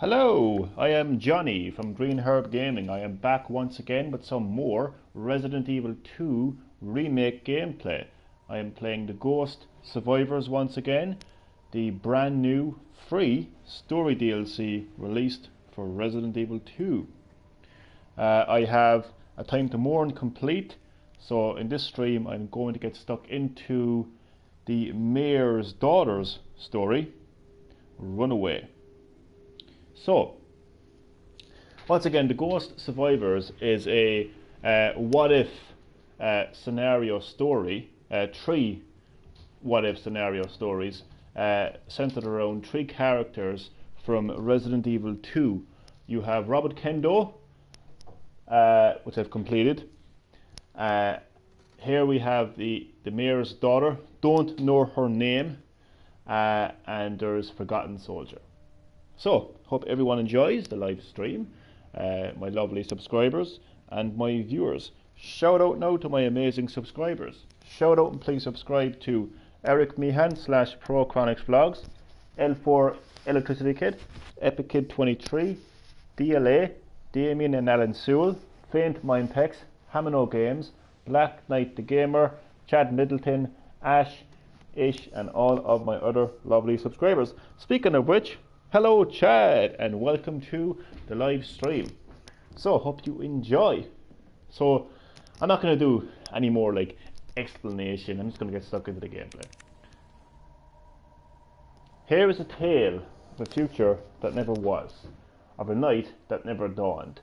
Hello, I am Johnny from Green Herb Gaming. I am back once again with some more Resident Evil 2 remake gameplay. I am playing the Ghost Survivors once again, the brand new free story DLC released for Resident Evil 2. I have A Time to Mourn complete, so in this stream I'm going to get stuck into the mayor's daughter's story, Runaway. So, once again, the Ghost Survivors is a what-if scenario story, three what-if scenario stories centered around three characters from Resident Evil 2. You have Robert Kendo, which I've completed. Here we have the mayor's daughter, don't know her name, and there's Forgotten Soldier. So, hope everyone enjoys the live stream, my lovely subscribers and my viewers. Shout out now to my amazing subscribers. Shout out and please subscribe to Eric Meehan / ProChronicsVlogz, L4 Electricity Kid, Epic Kid 23, DLA, Damien and Alan Sewell, Faint Mindpex, Hamino Games, Black Knight the Gamer, Chad Middleton, Ash, Ish, and all of my other lovely subscribers. Speaking of which, hello Chad, and welcome to the live stream. So, hope you enjoy. So, I'm not going to do any more like explanation, I'm just going to get stuck into the gameplay. Here is a tale of a future that never was, of a night that never dawned.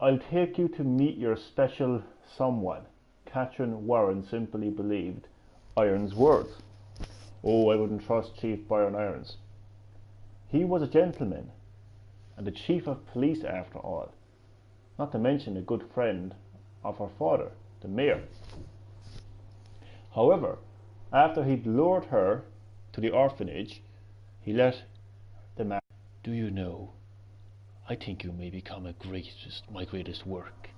I'll take you to meet your special someone. Catherine Warren simply believed Iron's words. Oh, I wouldn't trust Chief Byron Irons. He was a gentleman, and the chief of police after all, not to mention a good friend of her father, the mayor. However, after he'd lured her to the orphanage, he let the man. Do you know, I think you may become my greatest work.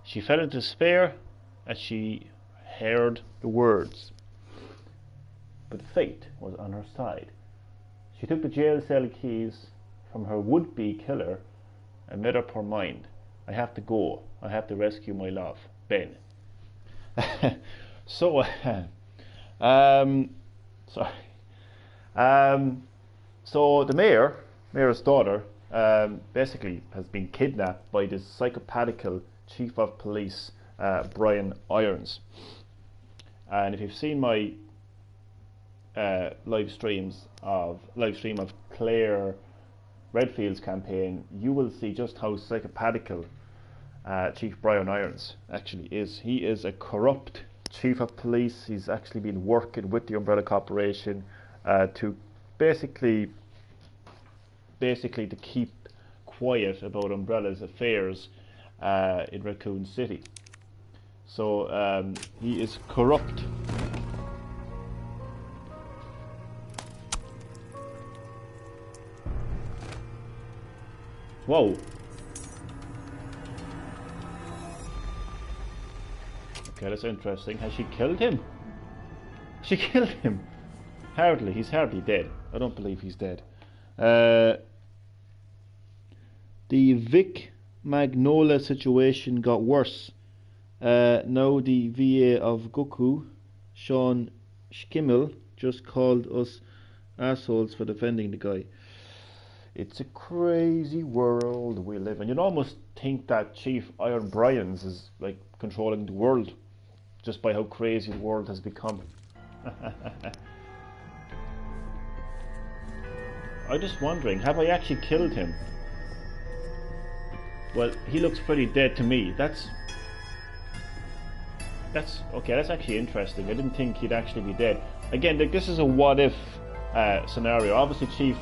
She fell into despair as she heard the words. But fate was on her side. She took the jail cell keys from her would-be killer and made up her mind. I have to go. I have to rescue my love, Ben. So the mayor's daughter, basically has been kidnapped by this psychopathical chief of police, Brian Irons. And if you've seen my live stream of Claire Redfield's campaign, you will see just how psychopathical Chief Brian Irons actually is. He is a corrupt chief of police. He's actually been working with the Umbrella Corporation to basically to keep quiet about Umbrella's affairs in Raccoon City. So he is corrupt. Whoa. Okay, that's interesting. Has she killed him? She killed him. Hardly. He's hardly dead. I don't believe he's dead. The Vic Magnola situation got worse. Now the VA of Goku, Sean Schkimmel, just called us assholes for defending the guy. It's a crazy world we live in. You'd almost think that Chief Iron Bryans is like controlling the world just by how crazy the world has become. I'm just wondering, have I actually killed him? Well, he looks pretty dead to me. That's okay, that's actually interesting. I didn't think he'd actually be dead. Again, this is a what-if scenario. Obviously Chief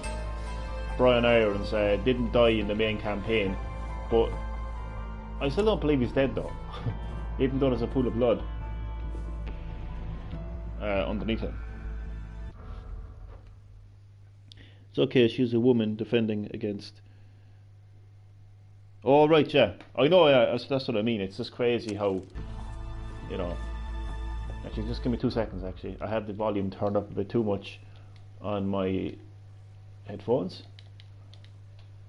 Brian Irons didn't die in the main campaign, but I still don't believe he's dead though, even though there's a pool of blood underneath him. It's okay, she's a woman defending against. Oh right, yeah, I know. That's what I mean. It's just crazy how, you know. Actually, just give me 2 seconds. Actually, I have the volume turned up a bit too much on my headphones.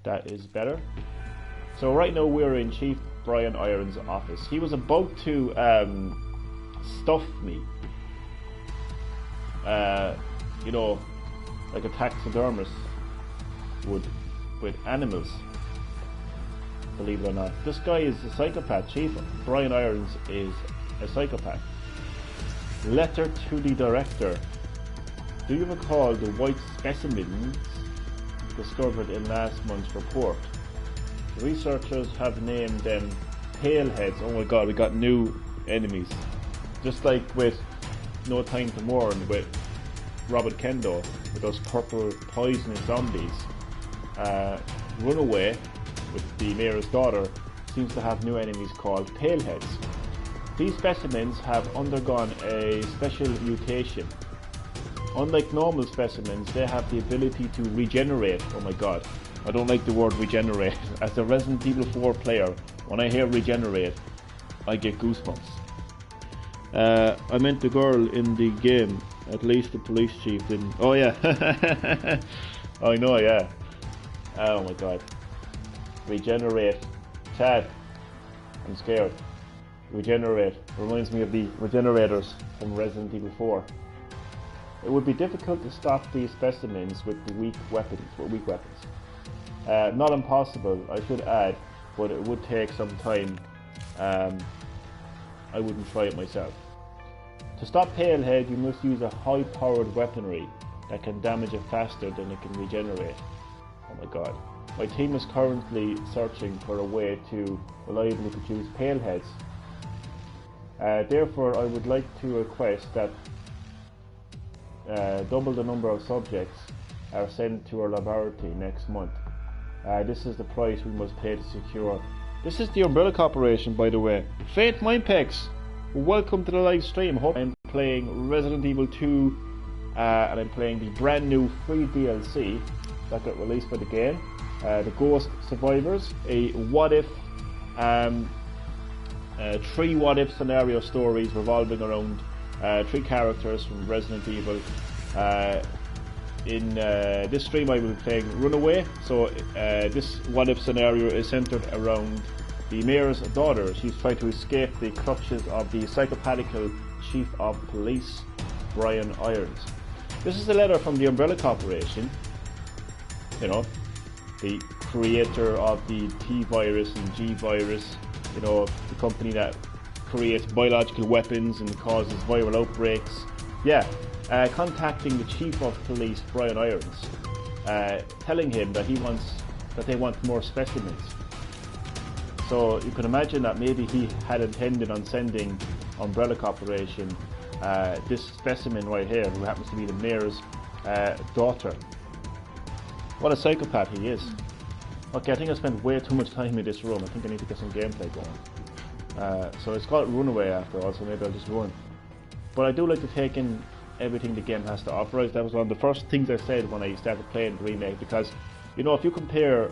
That is better. So right now we're in Chief Brian Irons' office. He was about to stuff me. You know, like a taxidermist would with animals. Believe it or not. This guy is a psychopath. Chief Brian Irons is a psychopath. Letter to the director. Do you recall the white specimens discovered in last month's report? The researchers have named them paleheads. Oh my god, we got new enemies. Just like with No Time to Mourn with Robert Kendo, with those purple poisonous zombies. Runaway, with the mayor's daughter, seems to have new enemies called paleheads. These specimens have undergone a special mutation. Unlike normal specimens, they have the ability to regenerate. Oh my god, I don't like the word regenerate. As a Resident Evil 4 player, when I hear regenerate, I get goosebumps. I meant the girl in the game. At least the police chief didn't. Oh yeah. I know, yeah. Oh my god. Regenerate. Chad, I'm scared. Regenerate. Reminds me of the regenerators from Resident Evil 4. It would be difficult to stop these specimens with weak weapons. Not impossible, I should add, but it would take some time. I wouldn't try it myself. To stop Palehead, you must use a high-powered weaponry that can damage it faster than it can regenerate. Oh my god. My team is currently searching for a way to reliably produce Paleheads. Therefore, I would like to request that double the number of subjects are sent to our laboratory next month. This is the price we must pay to secure. This is the Umbrella Corporation, by the way. Fate Mindpex, welcome to the live stream. Hope I'm playing Resident Evil 2 and I'm playing the brand new free DLC that got released for the game. The Ghost Survivors, a what if, 3 what if scenario stories revolving around 3 characters from Resident Evil. In this stream I will be playing Runaway, so this what if scenario is centered around the mayor's daughter. She's trying to escape the clutches of the psychopathical chief of police, Brian Irons. This is a letter from the Umbrella Corporation, you know, the creator of the T-virus and G-virus, you know, the company that creates biological weapons and causes viral outbreaks. Yeah, contacting the chief of police, Brian Irons, telling him that they want more specimens. So you can imagine that maybe he had intended on sending Umbrella Corporation this specimen right here, who happens to be the mayor's daughter. What a psychopath he is. Okay, I think I spent way too much time in this room. I think I need to get some gameplay going. So it's called Runaway after all, so maybe I'll just run. But I do like to take in everything the game has to offer. That was one of the first things I said when I started playing the remake, because, you know, if you compare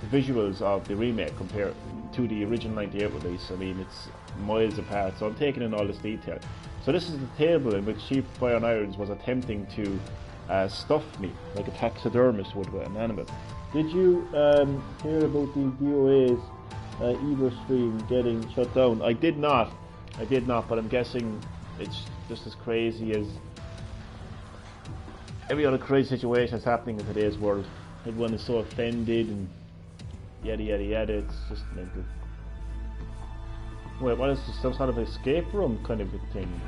the visuals of the remake compared to the original 98 release, I mean, it's miles apart. So I'm taking in all this detail. So this is the table in which Chief Brian Irons was attempting to stuff me like a taxidermist would with an animal. Did you hear about the DOA's Evo stream getting shut down? I did not, but I'm guessing it's just as crazy as every other crazy situation that's happening in today's world. Everyone is so offended and yada yada yada, it's just mental. Wait, what is this, some sort of escape room kind of a thing?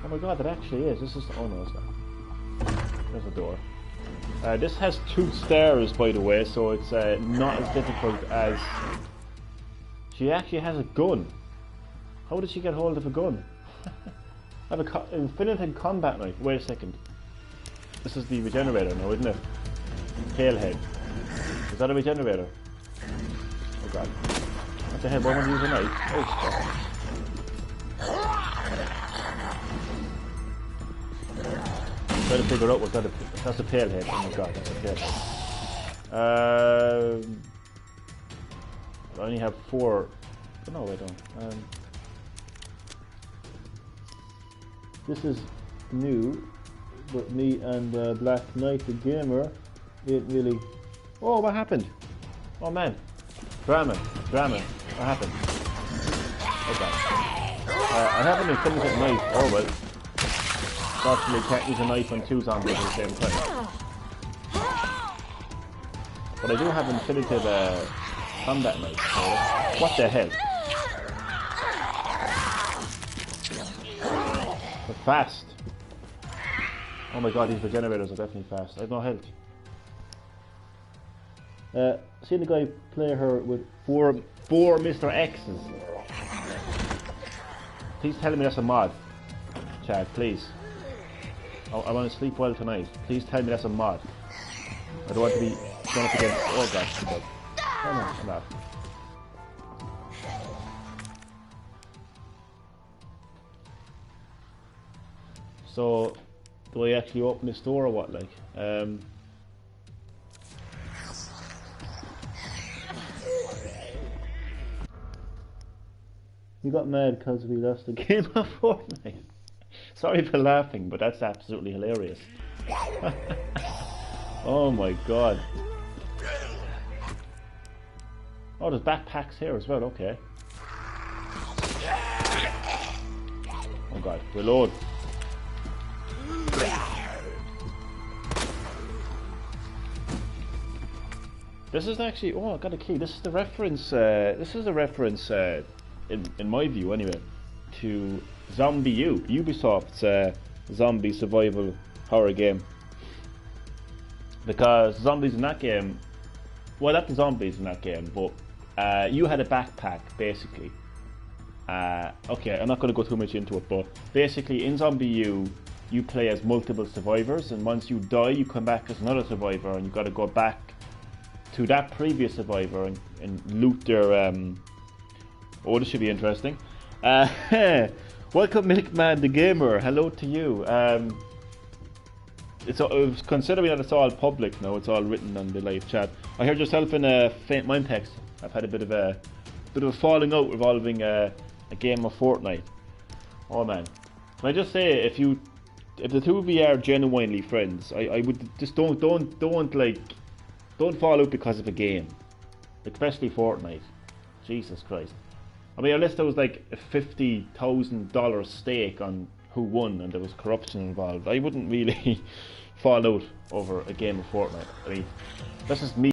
Oh my god, that actually is. This is, oh no it's not. There's a door. This has 2 stairs, by the way, so it's not as difficult as... She actually has a gun. How did she get hold of a gun? I have an infinitive combat knife. Wait a second. This is the regenerator now, isn't it? Tailhead. Is that a regenerator? Oh god. What the hell? Why won't I use a knife? Oh fuck. I'm trying to figure out what that is. That's a tailhead. Oh my god, that's a tailhead. I only have 4. Oh, no, I don't. This is new. but me and Black Knight the Gamer ain't really... Oh, what happened? Oh man. Drama. What happened? Okay. I haven't been finished with knife. Oh well. Fortunately, can't use a knife on 2 zombies at the same time. But I do have infinitive combat knife. So what the hell? They're fast. Oh my god, these regenerators are definitely fast. I have no health. Seen the guy play her with four Mr. X's. Please tell me that's a mod. Chad, please. I want to sleep well tonight. Please tell me that's a mod. I don't want to be going up against... Oh god, she does. Oh no, I'm not. So, do I actually open this door or what, like? You got mad because we lost the game of Fortnite. Sorry for laughing, but that's absolutely hilarious. Oh my god. Oh, there's backpacks here as well, okay. Oh god, reload. This is actually, oh I got a key, this is the reference, in my view anyway, to Zombie U, Ubisoft's zombie survival horror game. Because zombies in that game, well not the zombies in that game, but you had a backpack basically. Okay, I'm not going to go too much into it, but basically in Zombie U, you play as multiple survivors, and once you die you come back as another survivor, and you've got to go back to that previous survivor and loot their... Oh, this should be interesting. Welcome Milkman the Gamer, hello to you. It's considering that it's all public now, it's all written on the live chat. I heard yourself in a faint mind text. I've had a bit of a falling out revolving a game of Fortnite. Oh man, can I just say, if the two of you are genuinely friends, I would just don't fall out because of a game, especially Fortnite. Jesus Christ. I mean, unless there was like a $50,000 stake on who won and there was corruption involved, I wouldn't really fall out over a game of Fortnite. I mean, that's just me.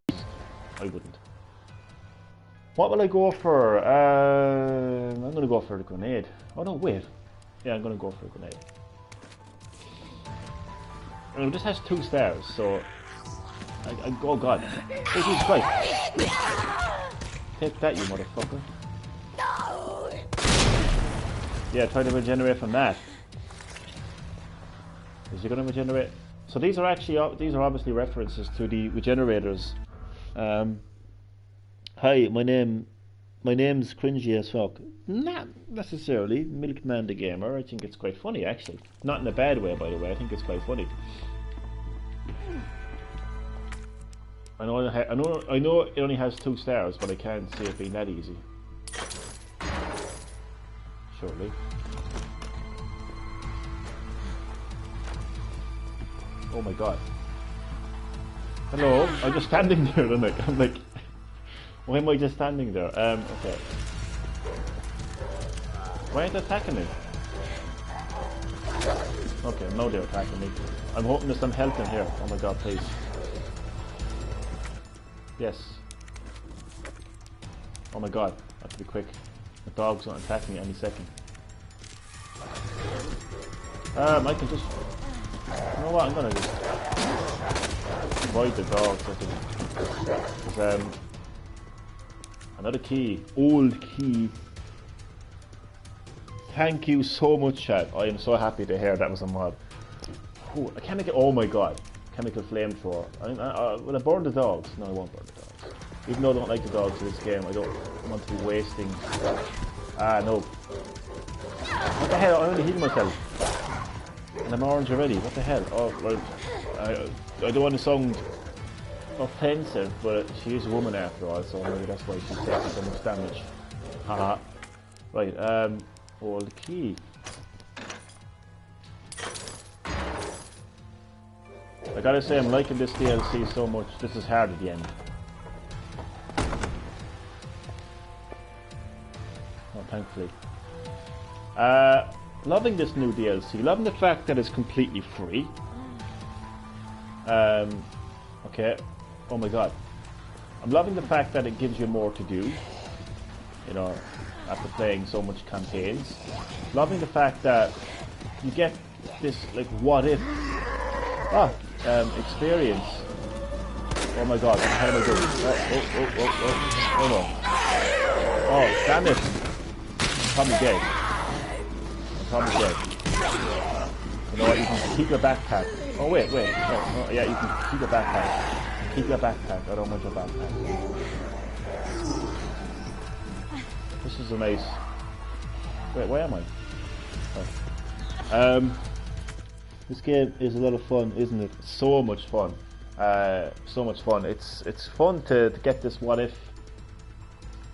I wouldn't. What will I go for? I'm going to go for the grenade. Oh no, wait. Yeah, I'm going to go for a grenade. This has 2 stars, so... oh god. Oh Jesus Christ. Take that, you motherfucker. Yeah, try to regenerate from that. Is he going to regenerate? So these are obviously references to the regenerators. Hi, my name's cringy as fuck. Not necessarily. Milkman the Gamer. I think it's quite funny actually. Not in a bad way, by the way. I think it's quite funny. I know it only has 2 stars, but I can't see it being that easy. Surely. Oh my god. Hello, I'm just standing there, I'm like, why am I just standing there? Okay. Why aren't they attacking me? Okay, now they're attacking me. I'm hoping there's some health in here. Oh my god, please. Yes. Oh my god, I have to be quick. The dog's gonna attack me any second. I can just... You know what, I'm gonna just... avoid the dogs, I think. Because, another key. Old key. Thank you so much, chat. I am so happy to hear that was a mod. Oh, I can't make it... Oh my god. Chemical flamethrower. Will I burn the dogs? No, I won't burn the dogs. Even though I don't like the dogs in this game, I don't want to be wasting... Ah, no. What the hell? I only healed myself. And I'm orange already. What the hell? Oh, right. I don't want to sound offensive, but she is a woman after all, so maybe that's why she's taking so much damage. Haha. Right, old key. I gotta say, I'm liking this DLC so much. This is hard at the end. Oh, thankfully. Loving this new DLC. Loving the fact that it's completely free. Okay. Oh my god. I'm loving the fact that it gives you more to do. You know, after playing so much campaigns. Loving the fact that you get this, like, what if experience. Oh my god, what the hell am I doing? Oh no. Oh, damn it. I'm probably dead. You know what, you can keep your backpack. Oh wait. Oh, yeah, you can keep your backpack. Keep your backpack. I don't want your backpack. This is a nice... Wait, where am I? Oh. This game is a lot of fun, isn't it? So much fun. So much fun. It's fun to get this what if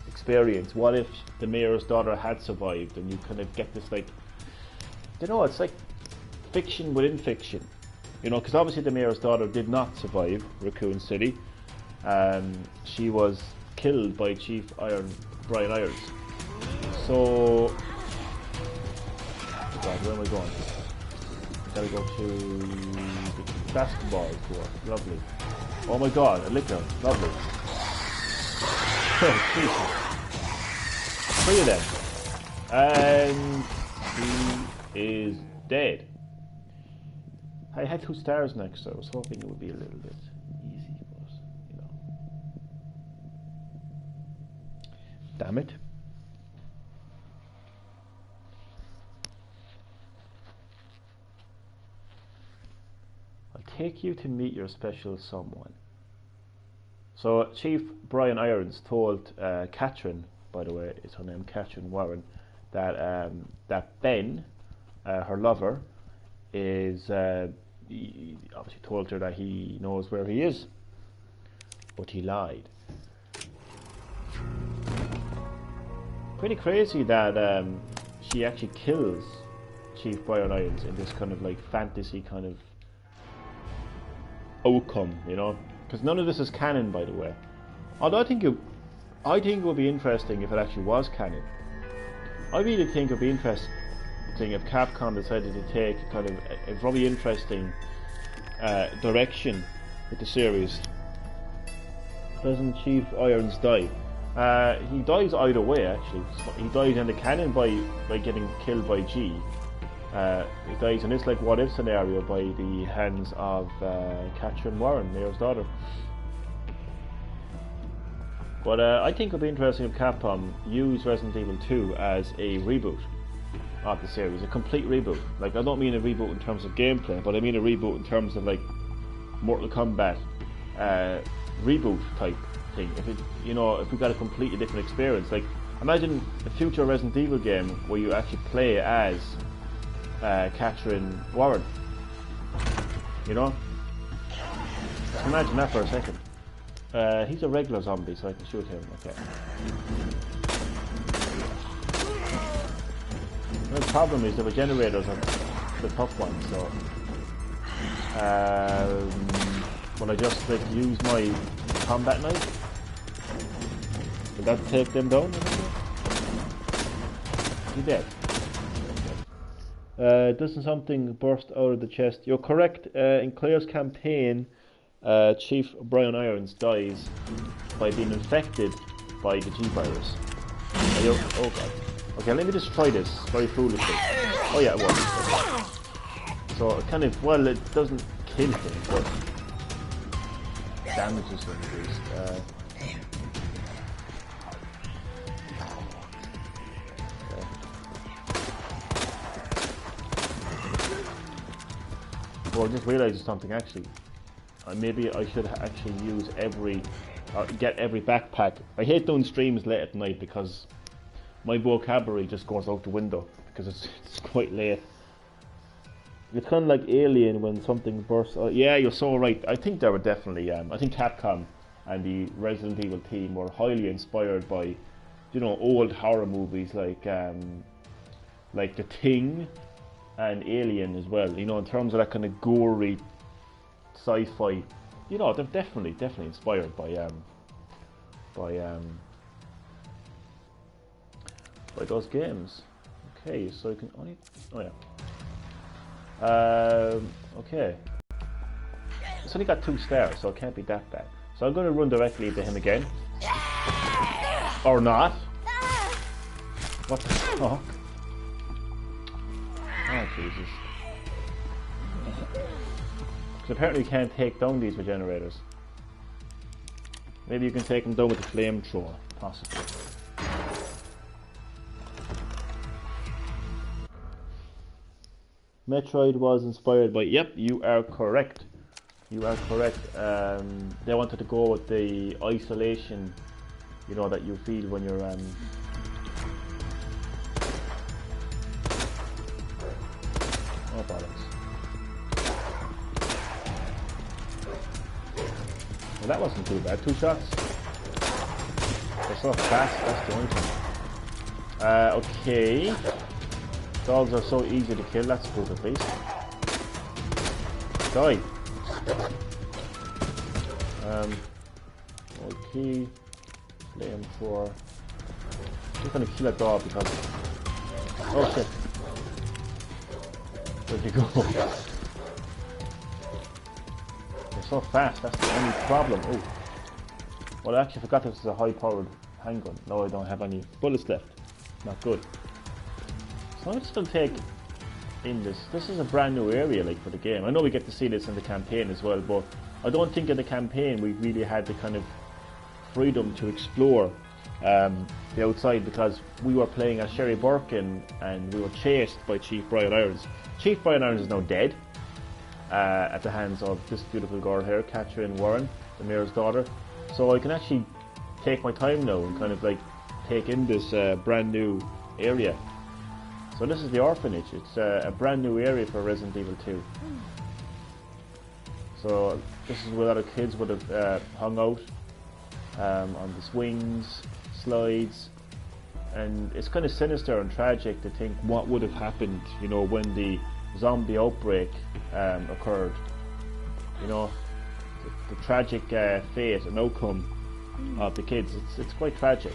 experience. What if the mayor's daughter had survived, and you kind of get this, like, you know, it's like fiction within fiction. You know, because obviously the mayor's daughter did not survive Raccoon City. She was killed by Chief Brian Irons. So, oh God, where am I going? Gotta go to the basketball court. Lovely. Oh my god, a liquor. Lovely. Jesus. 3 of them. And he is dead. I had 2 stars next, so I was hoping it would be a little bit easy, but, you know. Damn it. Take you to meet your special someone. So Chief Brian Irons told Catherine, by the way, it's her name, Catherine Warren, that that Ben, her lover, is he obviously told her that he knows where he is, but he lied. Pretty crazy that she actually kills Chief Brian Irons in this kind of like fantasy kind of outcome, you know, because none of this is canon, by the way. Although I think it would be interesting if it actually was canon. I really think it would be interesting if Capcom decided to take kind of a very interesting direction with the series. Doesn't Chief Irons die? He dies either way, actually. He dies in the canon by getting killed by G. He dies in this like what if scenario by the hands of Catherine Warren, Mayor's daughter. But I think it would be interesting if Capcom used Resident Evil 2 as a reboot of the series, a complete reboot. Like, I don't mean a reboot in terms of gameplay, but I mean a reboot in terms of like Mortal Kombat reboot type thing. If it, you know, if we got a completely different experience, like imagine a future Resident Evil game where you actually play as Catherine Warren. You know? Just imagine that for a second. He's a regular zombie, so I can shoot him. Okay. The problem is the regenerators are the tough ones, so when I just like use my combat knife, will that take them down? You're dead. Doesn't something burst out of the chest? You're correct. In Claire's campaign, Chief Brian Irons dies by being infected by the G virus. Oh god. Okay, let me just try this very foolishly. Oh yeah, it works. So it kind of, well, it doesn't kill him, but damages him at least. Well, I just realised something actually. Maybe I should actually use get every backpack. I hate doing streams late at night because my vocabulary just goes out the window because it's quite late. It's kind of like Alien when something bursts out. Yeah, you're so right. I think they were definitely, I think Capcom and the Resident Evil team were highly inspired by, you know, old horror movies like The Thing and Alien as well, you know, in terms of that kind of gory sci-fi. You know, they're definitely inspired by those games. Okay, so you can only. Oh yeah. Okay. It's only got 2 stars, so it can't be that bad. So I'm going to run directly into him again. Or not. What the fuck? Oh Jesus. Because apparently you can't take down these regenerators. Maybe you can take them down with the flamethrower, possibly. Metroid was inspired by... Yep, you are correct. You are correct. They wanted to go with the isolation, you know, that you feel when you're... Oh, bollocks. Well, that wasn't too bad. 2 shots. They're so fast, that's the only thing. Okay. Dogs are so easy to kill, that's good at least. Die. Okay. Flame for. I'm just gonna kill a dog because. Oh shit. Where'd you go? They're so fast, that's the only problem. Oh. Well, I actually forgot this is a high powered handgun. No, I don't have any bullets left. Not good. So I'm just going to take in this. This is a brand new area like for the game. I know we get to see this in the campaign as well, but I don't think in the campaign we really had the kind of freedom to explore the outside, because we were playing as Sherry Birkin and we were chased by Chief Brian Irons. Chief Brian Irons is now dead at the hands of this beautiful girl here, Catherine Warren, the mayor's daughter. So I can actually take my time now and kind of like take in this brand new area. So this is the orphanage. It's a brand new area for Resident Evil 2. So this is where a lot of kids would have hung out on the swings, slides, and it's kind of sinister and tragic to think what would have happened, you know, when the zombie outbreak occurred. You know, the tragic fate and outcome of the kids. It's quite tragic.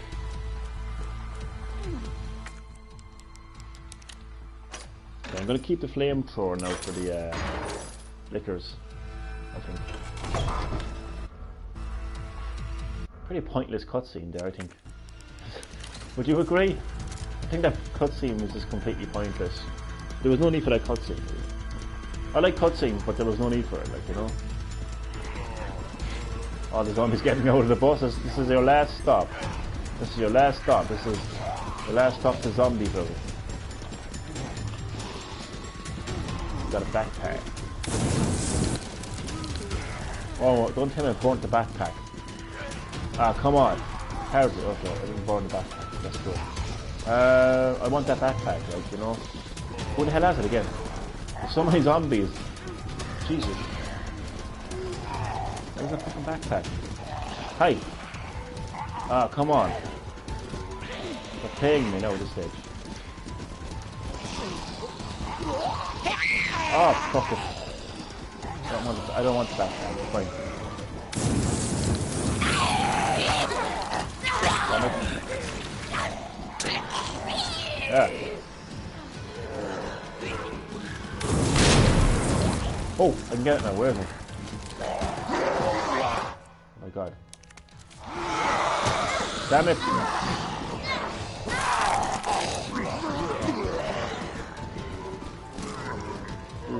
So I'm going to keep the flamethrower now for the lickers, I think. Pretty pointless cutscene there, I think. Would you agree? I think that cutscene was just completely pointless. There was no need for that cutscene. I like cutscenes, but there was no need for it, like, you know. All the zombies getting out of the bus. This is your last stop. This is your last stop. This is the last stop to Zombieville. Got a backpack. Oh, don't tell me I burnt the backpack. Ah, come on. How's it? Okay, I didn't burn the backpack. That's good. I want that backpack, like, you know. Who the hell has it again? There's so many zombies. Jesus. Where's that fucking backpack? Hi. Ah, come on. They're paying me now at this stage. Oh, fuck it. I don't want the backpack. It's fine. Yeah. Oh, I can get it now. Where is it? Oh my god. Damn it.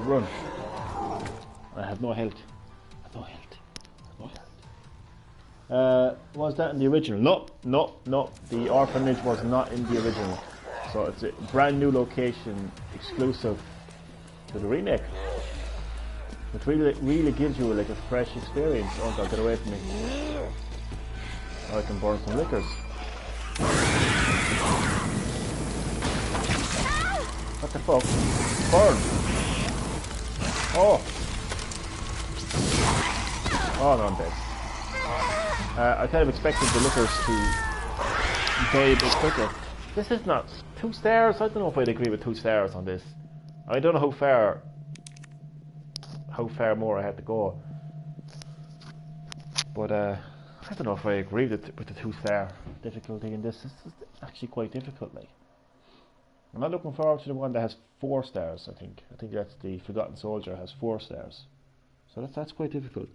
Run. I have no health. Was that in the original? No. The orphanage was not in the original. So it's a brand new location exclusive to the remake. It really gives you like a fresh experience. Oh god, get away from me. Oh, I can burn some liquors. What the fuck? Burn! Oh! Oh no, I'm dead. I kind of expected the liquors to die a bit quicker. This is not 2 stars. I don't know if I'd agree with 2 stars on this. I don't know how how far more I had to go. But I don't know if I agree with the 2-star difficulty in this. This is actually quite difficult. Like, I'm not looking forward to the one that has 4 stars. I think that's the Forgotten Soldier, has 4 stars. So that's quite difficult.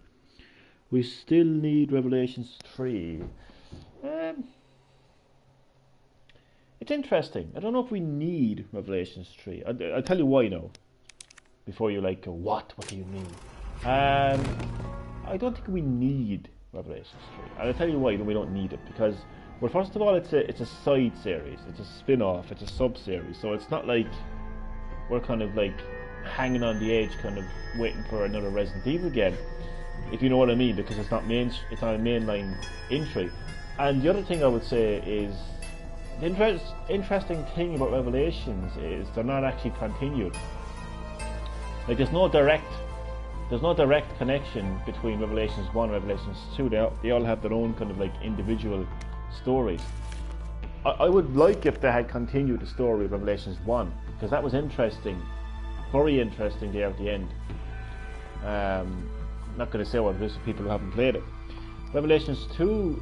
We still need Revelations 3. It's interesting. I don't know if we need Revelations 3. I'll tell you why now. Before you like go, what do you mean? I don't think we need Revelations 3. I'll tell you why we don't need it. Because, well, first of all, it's a side series. It's a spin-off. It's a sub-series. So it's not like we're kind of like hanging on the edge, kind of waiting for another Resident Evil game, if you know what I mean, because it's not a mainline entry. And the other thing I would say is the interesting thing about Revelations is they're not actually continued. Like there's no direct connection between Revelations 1 and Revelations 2. They all have their own kind of like individual stories. I would like if they had continued the story of Revelations 1, because that was interesting, very interesting there at the end. I'm not going to say what it is for people who haven't played it. Revelations 2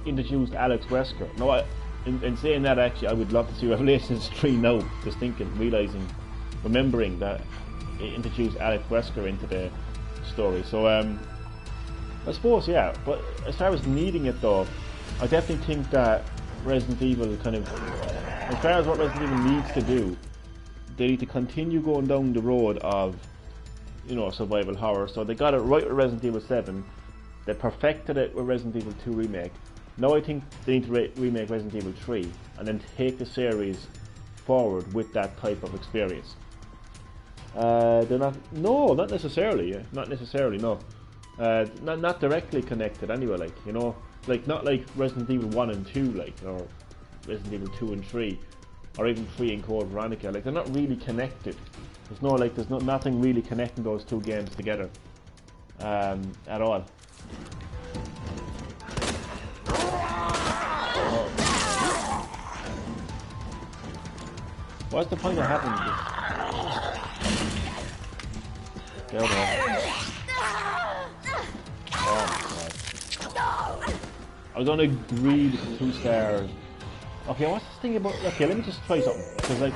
introduced Alex Wesker. No, in saying that, actually, I would love to see Revelations 3 now. Just remembering that it introduced Alex Wesker into the story. So I suppose, yeah. But as far as needing it though, I definitely think that Resident Evil kind of, as far as what Resident Evil needs to do, they need to continue going down the road of, you know, survival horror. So they got it right with Resident Evil 7. They perfected it with Resident Evil 2 Remake. Now I think they need to remake Resident Evil 3 and then take the series forward with that type of experience. They're not necessarily, no. Not directly connected anyway, like, you know, like not like Resident Evil 1 and 2, like, or Resident Evil 2 and 3, or even 3 and Code Veronica. Like, they're not really connected. There's nothing really connecting those two games together at all. What's the point of having this? Get over here. Oh my god. I was gonna agree with the 2 stars. Okay, what's this thing about? Okay, let me just try something. Because, like.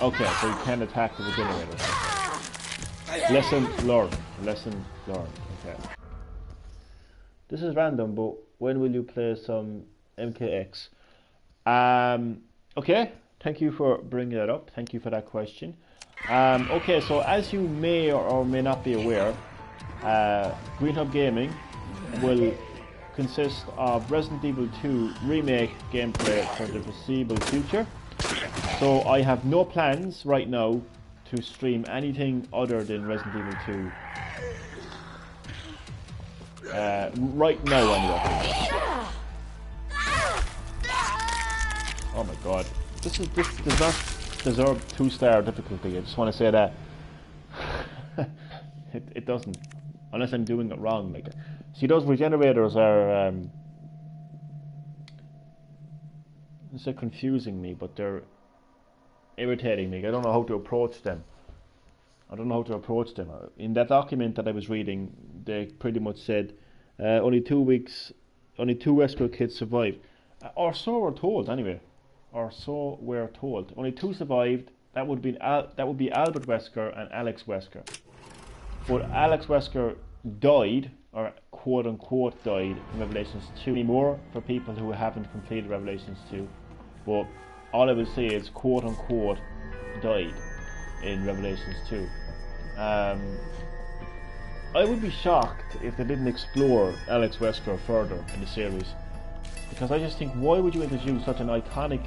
Okay, so you can attack with the generator. Lesson learned. Okay. This is random, but when will you play some MKX? Okay, thank you for bringing that up. Thank you for that question. Okay, so as you may or may not be aware, Green Hub Gaming will consist of Resident Evil 2 Remake gameplay for the foreseeable future. So I have no plans right now to stream anything other than Resident Evil 2. Right now anyway. Oh my god. This does not deserve 2-star difficulty. I just want to say that. it doesn't. Unless I'm doing it wrong. Like, see, those regenerators are they're confusing me, but they're irritating me. I don't know how to approach them. In that document that I was reading, they pretty much said only 2 Wesker kids survived. Or so we're told anyway. Only 2 survived. That would be Albert Wesker and Alex Wesker. But Alex Wesker died, or quote unquote died, in Revelations 2. Anymore for people who haven't completed Revelations 2. But all I will say is quote unquote died in Revelations 2. I would be shocked if they didn't explore Alex Wesker further in the series. Because I just think, why would you introduce such an iconic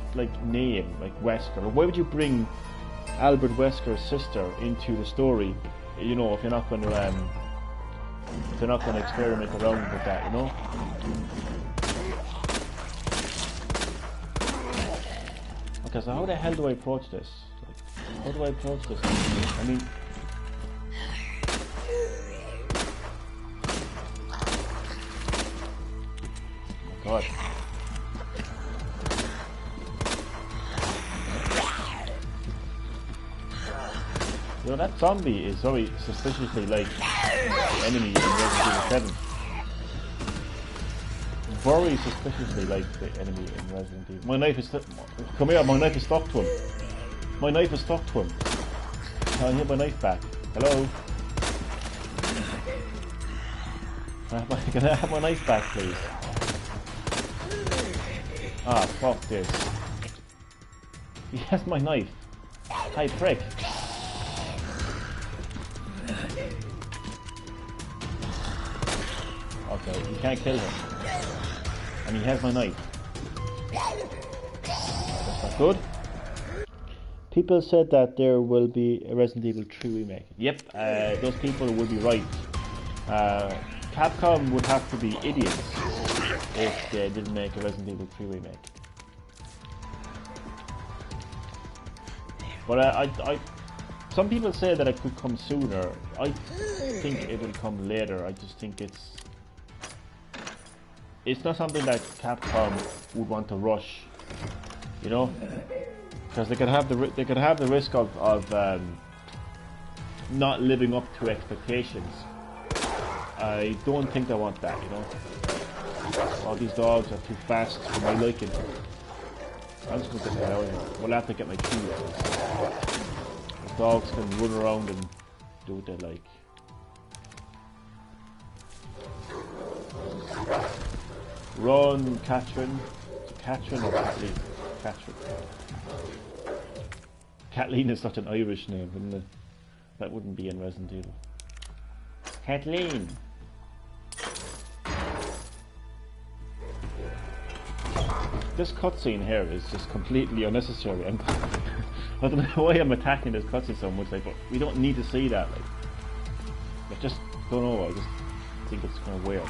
name like Wesker? Or why would you bring Albert Wesker's sister into the story? You know, if you're not going to experiment around with that, you know. Okay, so how the hell do I approach this? How do I approach this? I mean. Oh my god. You know, that zombie is very suspiciously like the enemy in Resident Evil 7. Very suspiciously like the enemy in Resident Evil. My knife is come here, my knife is stuck to him. My knife is stuck to him. Can I get my knife back? Hello? Can I have my knife back, please? Ah, fuck this. He has my knife. Hi, prick. Okay, you can't kill him. And he has my knife. That's not good. People said that there will be a Resident Evil 3 remake. Yep, those people would be right. Capcom would have to be idiots if they didn't make a Resident Evil 3 remake. But some people say that it could come sooner. I think it will come later. I just think it's not something that Capcom would want to rush, you know, because they could have the risk of not living up to expectations. I don't think they want that, you know. All these dogs are too fast for my liking. I'm just going to get the hell out of here. We'll have to get my keys. The dogs can run around and do what they like. Run, Catherine. Catherine or Kathleen? Catherine. Kathleen is such an Irish name, wouldn't it? That wouldn't be in Resident Evil. Kathleen! This cutscene here is just completely unnecessary. I don't know why I'm attacking this cutscene so much, like, but we don't need to see that. Like, I just don't know. I just think it's kind of weird.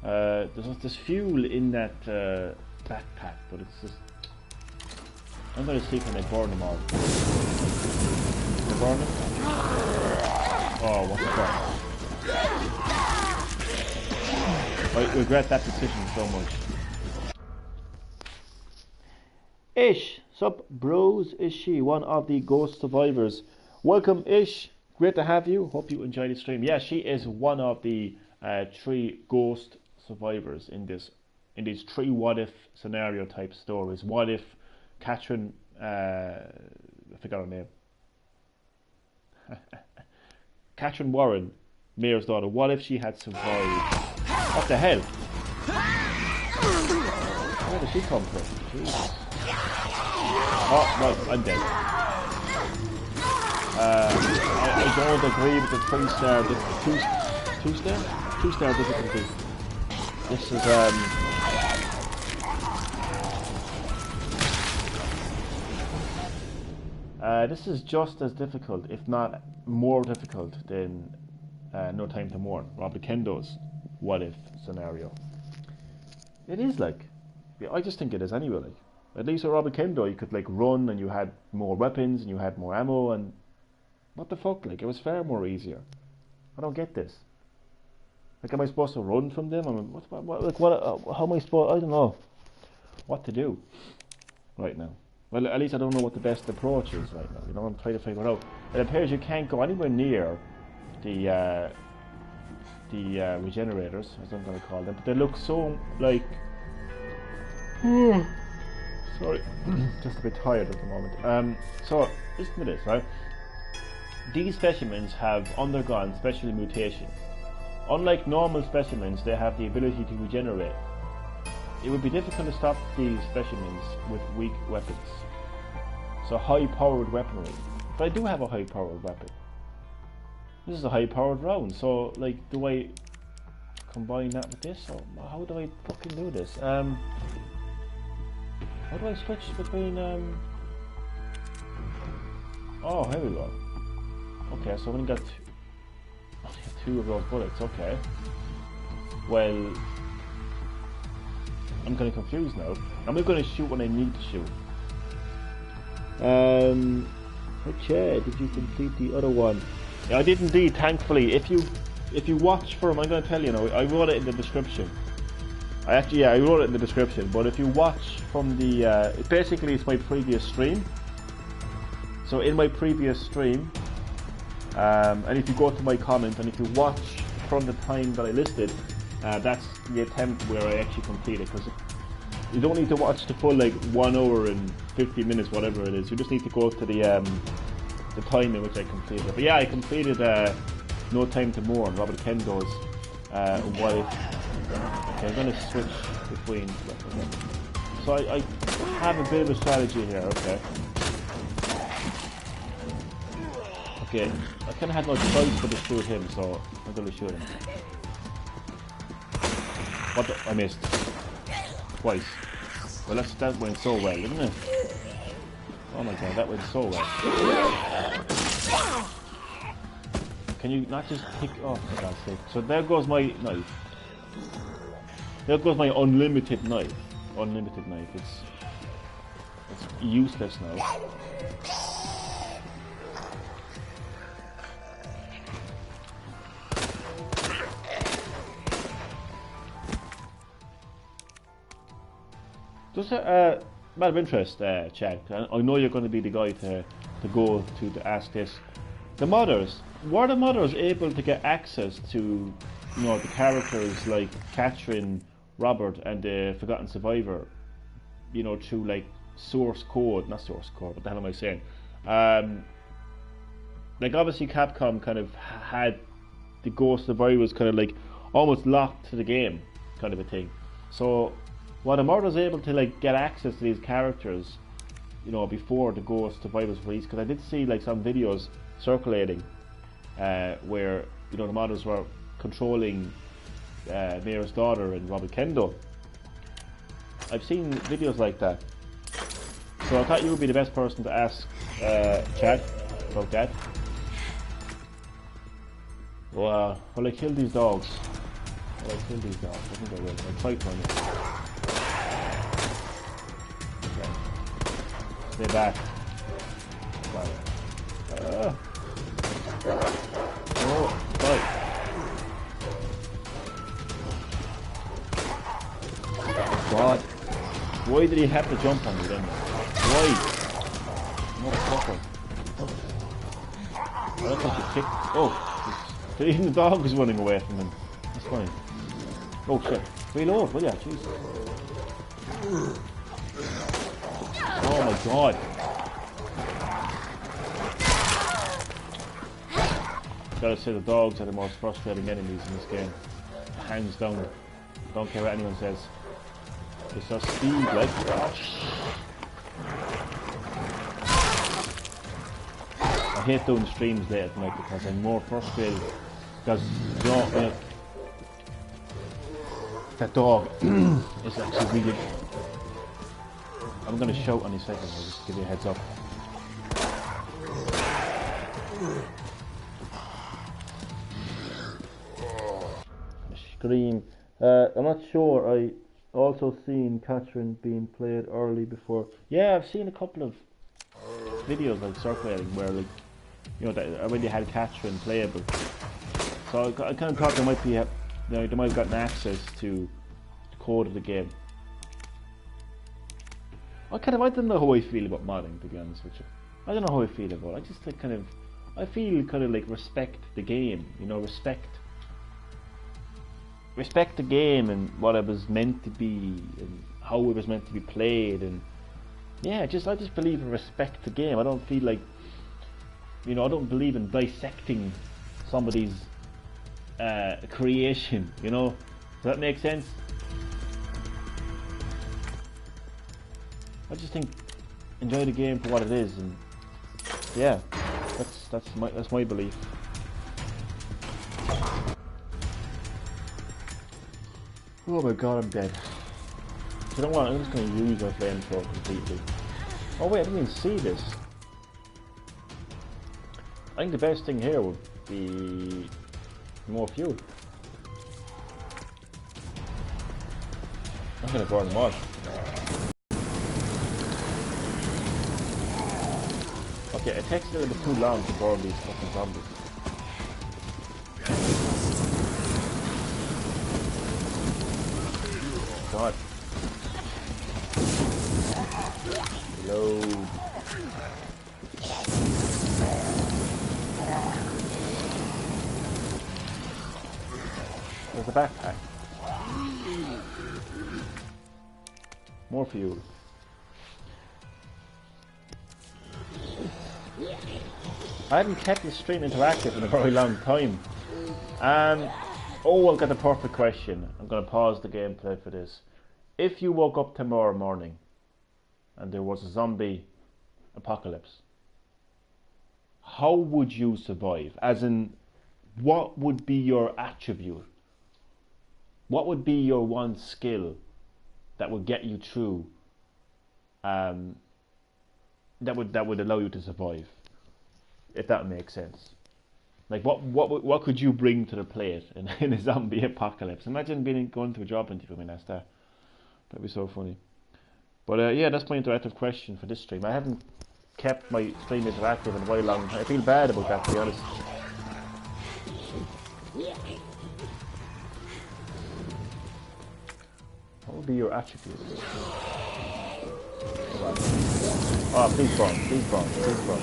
There's fuel in that backpack, but it's just. I'm going to see can I burn them all. Can I burn them? Oh, what's that? I regret that decision so much. Ish, sup bros, is she one of the ghost survivors? Welcome Ish, great to have you, hope you enjoyed the stream. Yeah, she is one of the 3 ghost survivors in these 3 what if scenario type stories. What if Catherine, I forgot her name. Catherine Warren, Mayor's daughter, what if she had survived? What the hell? Where did she come from? Jesus. Oh, no, I'm dead. I don't agree with the 3-star, 2-star? 2-star difficulty. This is, this is just as difficult, if not more difficult, than No Time to Mourn, Robert Kendo's what if scenario. It is like, I just think it is anyway. Like, at least with Robert Kendo, you could like run and you had more weapons and you had more ammo and what the fuck? Like, it was far more easier. I don't get this. Like, am I supposed to run from them? I mean, how am I supposed? I don't know what to do right now. Well, at least I don't know what the best approach is right now. You know, I'm trying to figure it out. It appears you can't go anywhere near the regenerators, as I'm going to call them, but they look so like. Sorry, just a bit tired at the moment. So listen to this, right? These specimens have undergone special mutations. Unlike normal specimens, they have the ability to regenerate. It would be difficult to stop these specimens with weak weapons. So high-powered weaponry. But I do have a high-powered weapon. This is a high-powered round, so like, do I combine that with this? Or how do I fucking do this? How do I switch between oh, here we go. Okay, so I've only got 2 of those bullets, okay. Well, I'm kind of confused now. I'm not going to shoot when I need to shoot. Okay, did you complete the other one? Yeah, I did indeed, thankfully. If you watch from, I'm going to tell you now, I wrote it in the description. I wrote it in the description, but if you watch from the, basically it's my previous stream. So in my previous stream, And if you go to my comment and if you watch from the time that I listed, that's the attempt where I actually completed, because you don't need to watch the full like 1 hour and 50 minutes, whatever it is. You just need to go to the time in which I completed it. But yeah, I completed No Time to Mourn, Robert Kendo's wife. Okay, I'm going to switch between. So I have a bit of a strategy here, okay. Okay, I kind of had no choice but to shoot him, so I'm going to shoot him. What the? I missed. Twice. Well, that went so well, didn't it? Oh my god, that went so well. Can you not just pick... Oh, for God's sake. So there goes my knife. There goes my unlimited knife. Unlimited knife. It's useless now. Just a matter of interest, Chad. I know you're going to be the guy to go to ask this. The modders, were the modders able to get access to, you know, the characters like Catherine, Robert, and the Forgotten Survivor, you know, through like source code? Not source code. What the hell am I saying? Like obviously Capcom kind of had the Ghost Survivors kind of like almost locked to the game, kind of a thing. So. Well, the modders able to like get access to these characters, you know, before the Ghost Survivors release, because I did see like some videos circulating where, you know, the modders were controlling Mayor's daughter and Robert Kendo. I've seen videos like that, so I thought you would be the best person to ask Chad about that. Well, will I kill these dogs? Will I kill these dogs? I think I will. I'll try to. Stay back. Right. Oh, fight. God. Why did he have to jump on me then? Why? Motherfucker. I don't think he kicked. Oh, even the dog was running away from him. That's fine. Oh shit. Reload, will ya? Jesus. Oh my god. Gotta say the dogs are the most frustrating enemies in this game. Hands down. Don't care what anyone says. It's just speed, like. I hate doing streams late at night because I'm more frustrated. Because, you know, that dog is actually really... I'm going to shout on his second, I'll just give you a heads up. Scream. I'm not sure, I also seen Catherine being played early before. Yeah, I've seen a couple of videos like circulating where, like, you know, that already had Catherine playable. So I kind of thought there might be, you know, they might have gotten access to the code of the game. I don't know how I feel about modding, to be honest with you. I don't know how I feel about it. I just like I feel kind of like respect the game, you know, respect the game and what it was meant to be and how it was meant to be played, and yeah, I just believe in respect the game. I don't feel like, you know, I don't believe in dissecting somebody's creation, you know. Does that make sense? I just think enjoy the game for what it is, and yeah, that's my belief. Oh my god, I'm dead. You know what? I'm just going to use my flamethrower completely. Oh wait, I didn't even see this. I think the best thing here would be more fuel. I'm going to burn them all. Okay, it takes a little bit too long to burn these fucking zombies. God. Reload. There's a backpack. More fuel. I haven't kept the stream interactive in a very long time. Oh, I've got the perfect question. I'm going to pause the gameplay for this. If you woke up tomorrow morning and there was a zombie apocalypse, how would you survive? As in, what would be your attribute? What would be your one skill that would get you through? That would allow you to survive, if that makes sense. Like what could you bring to the plate in a zombie apocalypse? Imagine going to a job interview. I mean, that'd be so funny. But yeah, that's my interactive question for this stream. I haven't kept my stream interactive in a very long time. I feel bad about that, to be honest. What would be your attribute? Oh, please bomb, please bomb, please bomb.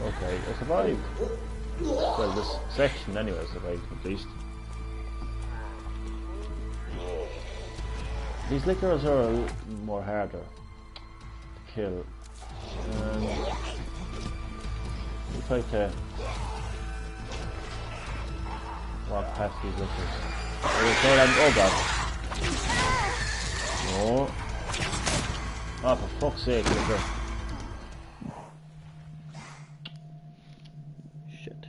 Okay, I survived. Well, this section anyway I survived at least. These lickers are a little more harder to kill. We try to walk past these lickers. Oh god. No. Oh, for fuck's sake, licker. Shit.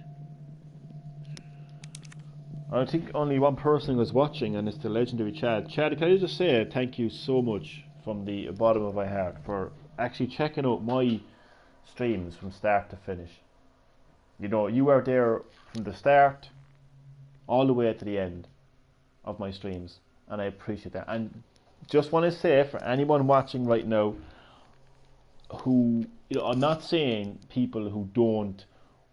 I think only one person was watching, and it's the legendary Chad. Chad, can I just say thank you so much from the bottom of my heart for actually checking out my streams from start to finish. You know, you are there from the start all the way to the end of my streams, and I appreciate that. And just want to say, for anyone watching right now who, you know, I'm not saying people who don't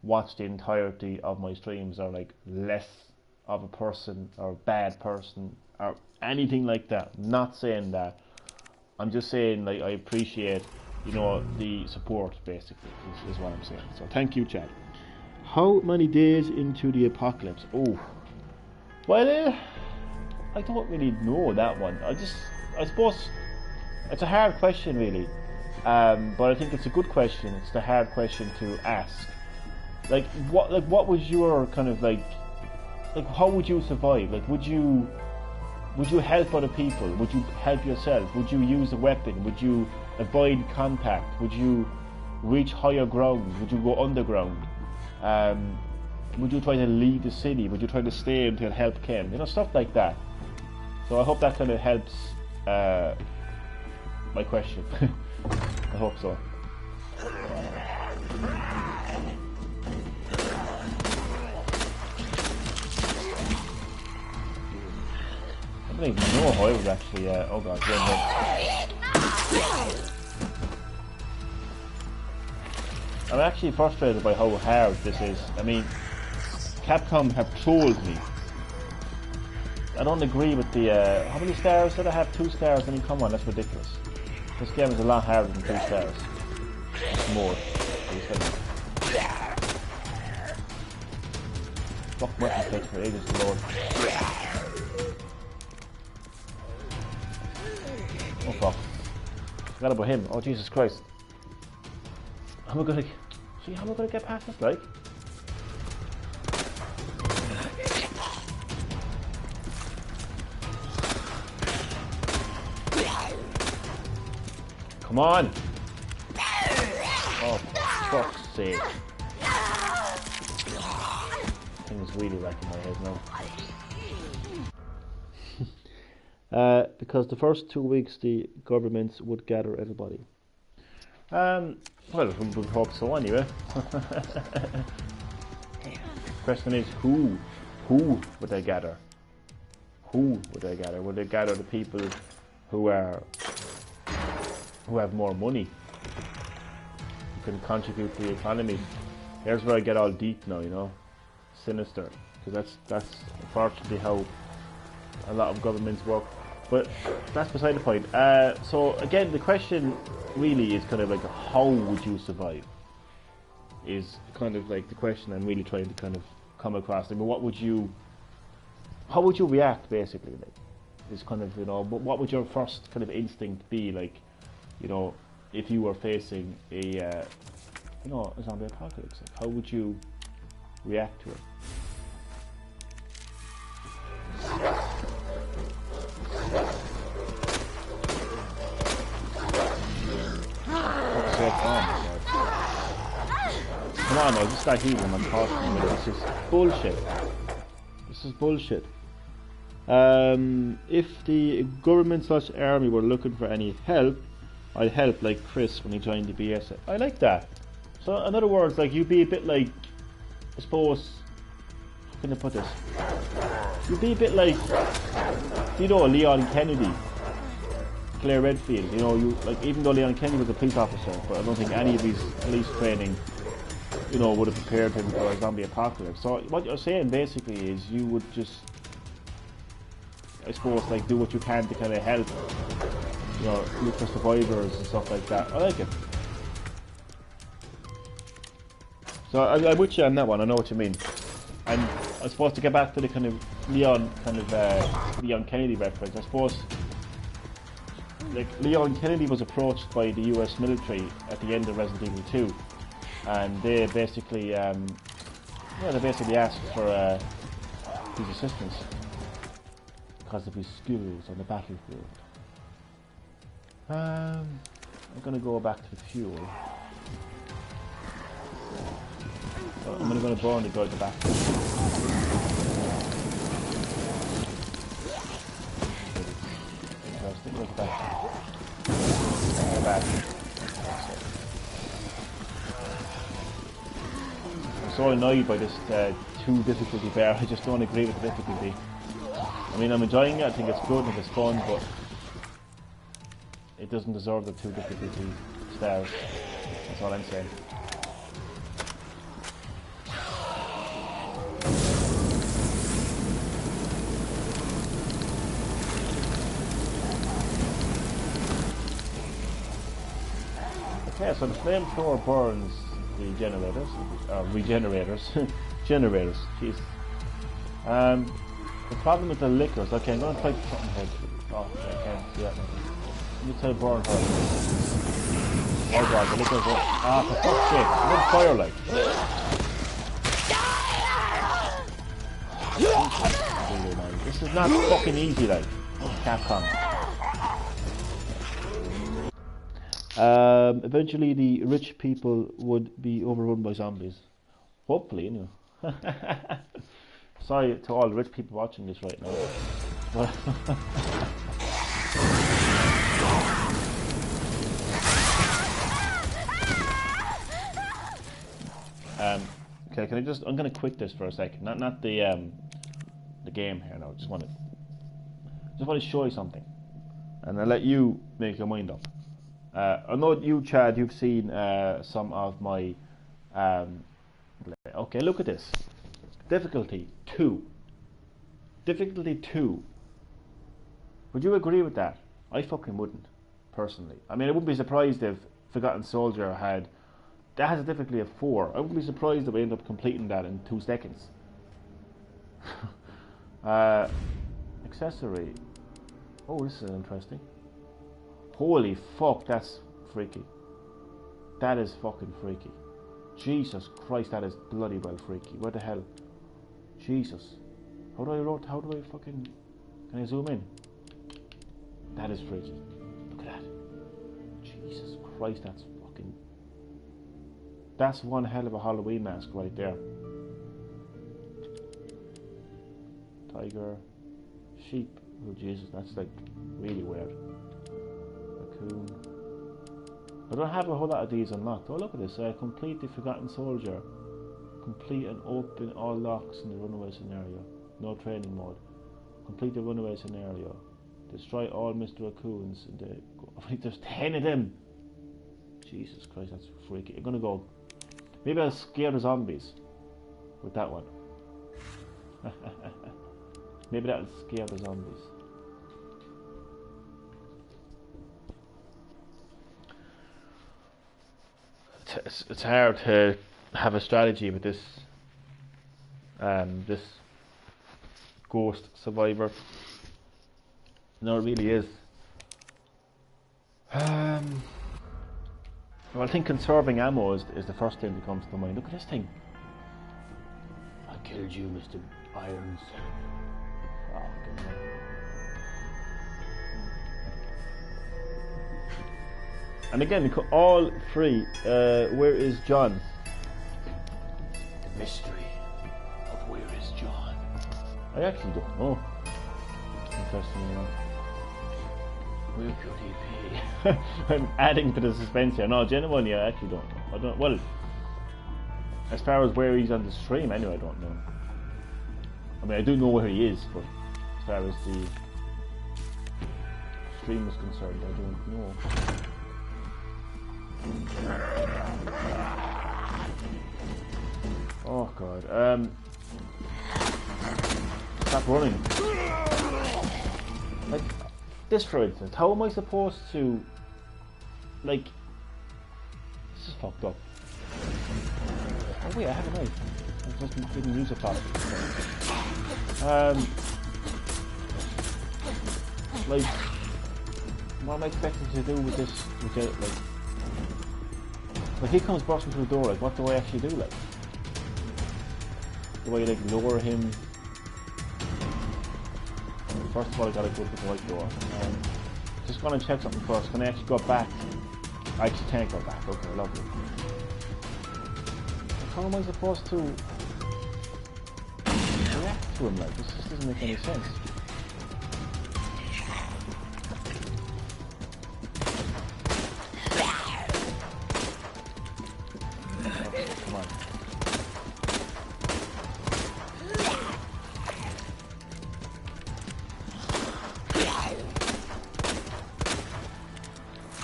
watch the entirety of my streams are like less of a person or a bad person or anything like that. I'm not saying that. I'm just saying, like, I appreciate, you know, the support, basically, is what I'm saying. So thank you, Chad. How many days into the apocalypse? Oh, well, I don't really know that one. I suppose it's a hard question, really. But I think it's a good question. It's the hard question to ask. Like, what was your kind of like how would you survive? Like, would you help other people? Would you help yourself? Would you use a weapon? Would you avoid contact? Would you reach higher ground? Would you go underground? Would you try to leave the city? Would you try to stay until help came? You know, stuff like that. So I hope that kind of helps my question. I hope so. I don't even know how I was actually. Oh god, I'm actually frustrated by how hard this is. I mean, Capcom have trolled me. I don't agree with the. How many stars did I have? 2 stars? I mean, come on, that's ridiculous. This game is a lot harder than 2 stars. It's more. Fuck weapon takes for ages to load. Oh fuck. Forgot about him. Oh Jesus Christ. How am I gonna get past this, like? Come on! Oh, for fuck's sake. Thing's really wrecking my head now. Because the first 2 weeks the governments would gather everybody. Well, we would hope so anyway. Question is, who would they gather? Who would they gather? Would they gather the people who have more money, who can contribute to the economy? Here's where I get all deep now, you know, sinister, because that's unfortunately how a lot of governments work. But that's beside the point. So again, the question really is kind of like, how would you survive? is kind of like the question I'm really trying to kind of come across. I mean, how would you react basically? Like, is kind of, you know, what would your first kind of instinct be, like, you know, if you were facing a you know, a zombie apocalypse? Like, how would you react to it? Come on now, just start healing. I'm talking about this is bullshit. This is bullshit. If the government/army were looking for any help, I'd help, like Chris when he joined the BS. I like that. So in other words, like, you'd be a bit like, I suppose, how can I put this? You'd be a bit like, you know, Leon Kennedy, Claire Redfield. You know, you like, even though Leon Kennedy was a police officer, but I don't think any of his police training, you know, would have prepared him for a zombie apocalypse. So what you're saying basically is you would just, I suppose, like, do what you can to kind of help, you know, look for survivors and stuff like that. I like it. So I'm with you on that one. I know what you mean. And I suppose to get back to the kind of Leon Kennedy reference, I suppose, like, Leon Kennedy was approached by the US military at the end of Resident Evil 2, and they basically, they basically asked for his assistance because of his skills on the battlefield. I'm gonna go back to the fuel. So I'm gonna burn the guy at the back. Interesting. Look at that. Look at that. I'm so annoyed by this 2 difficulty bar. I just don't agree with the difficulty. I mean, I'm enjoying it. I think it's good and it's fun, but it doesn't deserve the 2 difficulty stars. That's all I'm saying. Okay, so the flamethrower burns the generators, generators, jeez. The problem with the liquors, okay, I'm going to type something here. Oh, okay, I can't do that now. Let me tell burn her. Oh god, the liquors are, for fuck's sake, I'm on fire, like. This is not fucking easy, like. Capcom. Eventually the rich people would be overrun by zombies. Hopefully, you know. Sorry to all the rich people watching this right now. Okay, can I just, I'm gonna quit this for a second. Not the game here now. Just want to show you something. And I'll let you make your mind up. I know you, Chad, you've seen some of my okay, look at this. Difficulty 2. Difficulty 2. Would you agree with that? I fucking wouldn't, personally. I mean, I wouldn't be surprised if Forgotten Soldier had, that has a difficulty of 4. I wouldn't be surprised if we end up completing that in 2 seconds. Accessory. Oh, this is interesting. Holy fuck, that's freaky. That is fucking freaky. Jesus Christ, that is bloody well freaky. Where the hell? Jesus. How do I fucking, can I zoom in? That is freaky. Look at that. Jesus Christ, that's fucking, that's one hell of a Halloween mask right there. Tiger. Sheep. Oh Jesus, that's like really weird. Raccoon. I don't have a whole lot of these unlocked. Oh, look at this. Complete the Forgotten Soldier. Complete and open all locks in the Runaway scenario. No training mode. Complete the Runaway scenario. Destroy all Mr. Raccoons. There's 10 of them. Jesus Christ, that's freaky. I'm gonna go. Maybe I'll scare the zombies with that one. Maybe that'll scare the zombies. It's hard to have a strategy with this this ghost survivor. No, it really is. Well, I think conserving ammo is the first thing that comes to mind. Look at this thing. I killed you, Mr. Irons. Fucking hell. And again, all free. Where is John? The mystery of where is John? I actually don't know. Interesting enough. Where could he be? I'm adding to the suspense here. No, genuinely, I actually don't know. I don't. Well, as far as where he's on the stream, anyway, I don't know. I mean, I do know where he is, but as far as the stream is concerned, I don't know. Oh god. Stop running. Like this, for instance. How am I supposed to? Like, this is fucked up. Oh wait, I have a knife. I just didn't use a plastic. Like, what am I expecting to do with this? Like he comes bursting through the door. Like, what do I actually do? Like, do I like lower him? First of all, I gotta go to the white door. Just gonna check something first. Can I actually go back? I actually can't go back. Okay, lovely. How am I supposed to react to him? Like, this just doesn't make any sense. Okay, come on.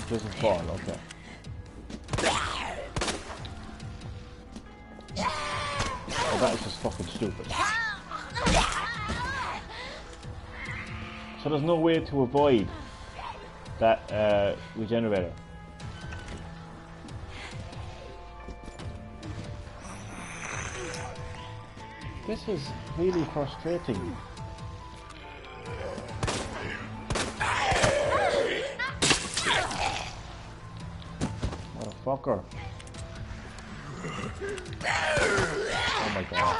Doesn't fall, okay. Oh, that is just fucking stupid. So there's no way to avoid that regenerator. This is really frustrating. Motherfucker. Oh my god.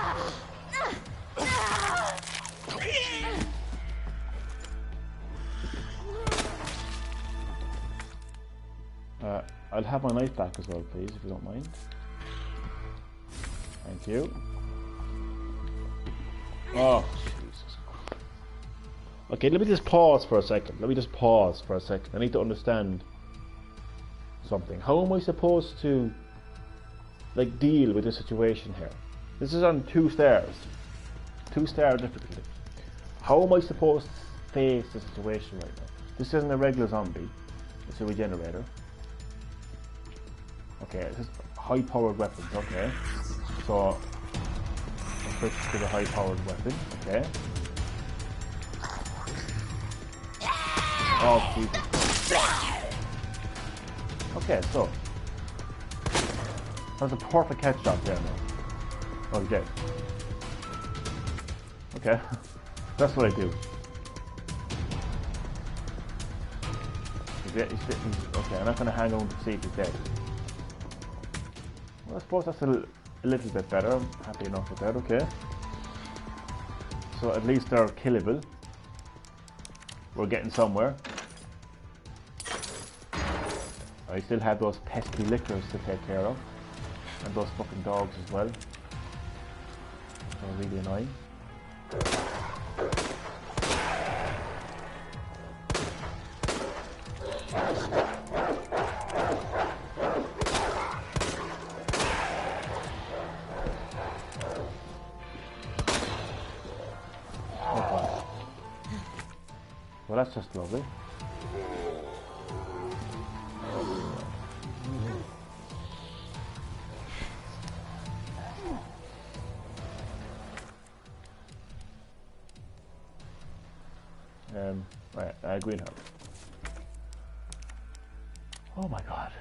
I'll have my knife back as well, please, if you don't mind. Thank you. Oh, Jesus. Okay, let me just pause for a second. I need to understand something. How am I supposed to, like, deal with the situation here? This is on 2 stars. 2-star difficulty. How am I supposed to face the situation right now? This isn't a regular zombie. It's a regenerator. Okay, this is high-powered weapons. Okay. So, I'll switch to the high-powered weapon. Okay. Oh, Jesus. Okay, so that's a perfect headshot there now. Oh, he's dead. Okay, that's what I do. He's okay, I'm not going to hang on to see if he's dead. Well, I suppose that's a little bit better. I'm happy enough with that, okay. So at least they're killable. We're getting somewhere. I still have those pesky lickers to take care of. And those fucking dogs as well. They're really annoying. Okay. Well, that's just lovely. Right, green hub. Oh my god.